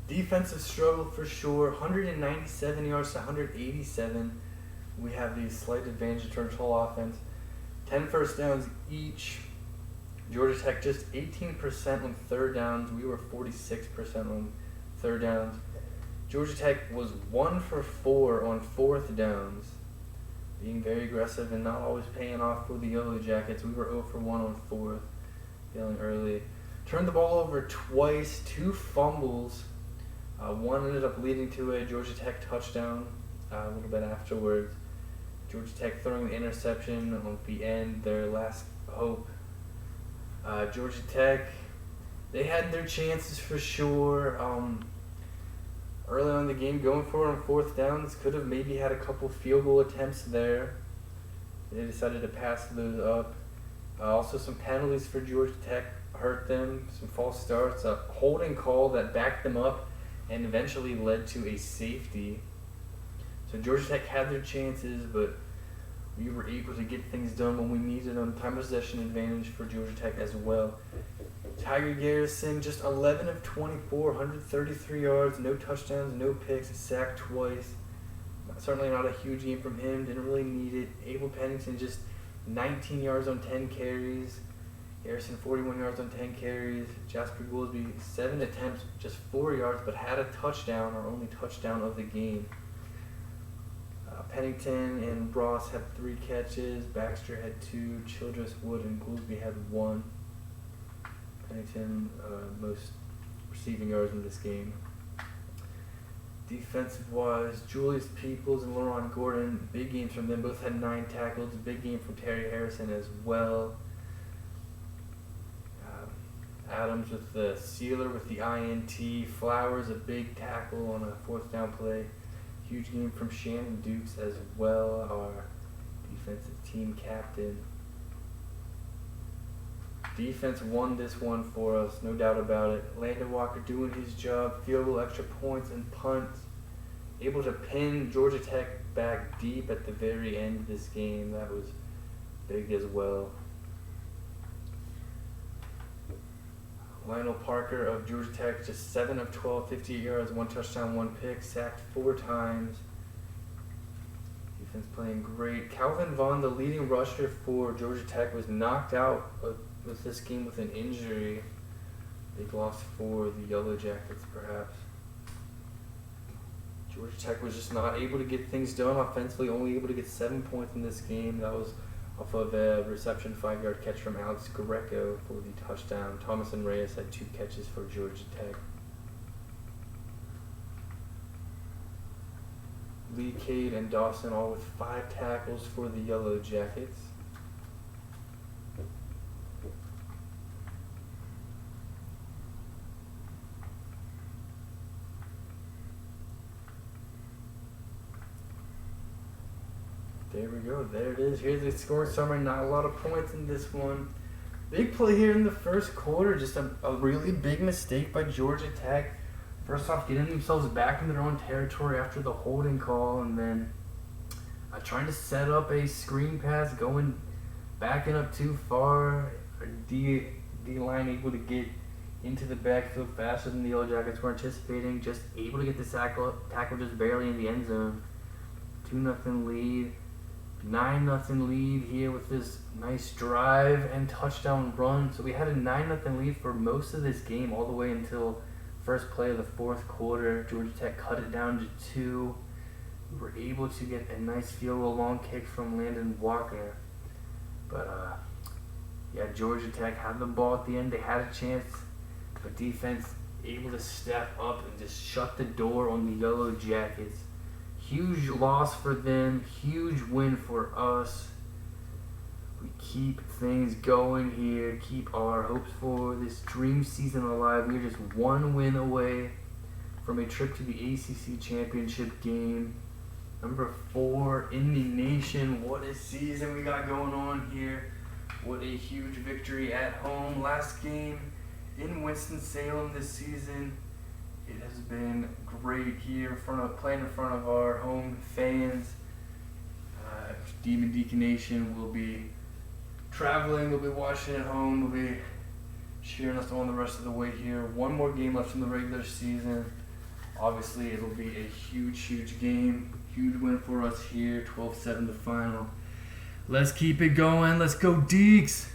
Defensive struggle for sure. 197 yards to 187. We have the slight advantage in terms of whole offense. 10 first downs each. Georgia Tech just 18% on third downs. We were 46% on third downs. Georgia Tech was 1 for 4 on fourth downs, being very aggressive and not always paying off for the Yellow Jackets. We were 0 for 1 on fourth, failing early. Turned the ball over twice, 2 fumbles. One ended up leading to a Georgia Tech touchdown a little bit afterwards. Georgia Tech throwing the interception on the end, their last hope. Georgia Tech, they had their chances for sure. Early on in the game, going for it on fourth downs, could have maybe had a couple field goal attempts there. They decided to pass those up. Also, some penalties for Georgia Tech hurt them. Some false starts, a holding call that backed them up and eventually led to a safety. So Georgia Tech had their chances, but we were able to get things done when we needed them. Time possession advantage for Georgia Tech as well. Tiger Garrison, just 11 of 24, 133 yards, no touchdowns, no picks, sacked twice. Certainly not a huge game from him, didn't really need it. Abel Pennington, just 19 yards on 10 carries. Garrison, 41 yards on 10 carries. Jasper Goolsby, 7 attempts, just 4 yards, but had a touchdown, our only touchdown of the game. Pennington and Ross had 3 catches. Baxter had 2. Childress, Wood, and Goolsby had 1. Pennington, most receiving yards in this game. Defensive-wise, Julius Peoples and LaRon Gordon, big games from them. Both had 9 tackles. A big game from Terry Harrison as well. Adams with the sealer with the INT. Flowers, a big tackle on a fourth down play. Huge game from Shannon Dukes as well, our defensive team captain. Defense won this one for us, no doubt about it. Landon Walker doing his job, field goal, extra points, and punts. Able to pin Georgia Tech back deep at the very end of this game. That was big as well. Lionel Parker of Georgia Tech, just 7 of 12, 58 yards, 1 touchdown, 1 pick, sacked 4 times. Defense playing great. Calvin Vaughn, the leading rusher for Georgia Tech, was knocked out with this game with an injury. Big loss for the Yellow Jackets, perhaps. Georgia Tech was just not able to get things done offensively, only able to get 7 points in this game. That was off of a reception 5-yard catch from Alex Greco for the touchdown. Thomas and Reyes had 2 catches for Georgia Tech. Lee, Cade, and Dawson all with 5 tackles for the Yellow Jackets. There we go. There it is. Here's the score summary. Not a lot of points in this one. Big play here in the first quarter. Just a really big mistake by Georgia Tech. First off, getting themselves back in their own territory after the holding call, and then trying to set up a screen pass, backing up too far. D-line able to get into the backfield faster than the Yellow Jackets were anticipating. Just able to get the tackle just barely in the end zone. 2-0 lead. 9-0 lead here with this nice drive and touchdown run. So we had a 9-0 lead for most of this game, all the way until first play of the fourth quarter. Georgia Tech cut it down to 2. We were able to get a nice field goal long kick from Landon Walker. But yeah, Georgia Tech had the ball at the end. They had a chance, but defense able to step up and just shut the door on the Yellow Jackets. Huge loss for them, huge win for us. We keep things going here, keep our hopes for this dream season alive. We're just 1 win away from a trip to the ACC championship game. Number 4 in the nation. What a season we got going on here. What a huge victory at home. Last game in Winston-Salem this season. It has been great here playing in front of our home fans. Demon Deacon Nation will be traveling, we'll be watching at home, we'll be cheering us on the rest of the way here. 1 more game left in the regular season. Obviously, it'll be a huge game. Huge win for us here. 12-7 the final. Let's keep it going. Let's go, Deeks.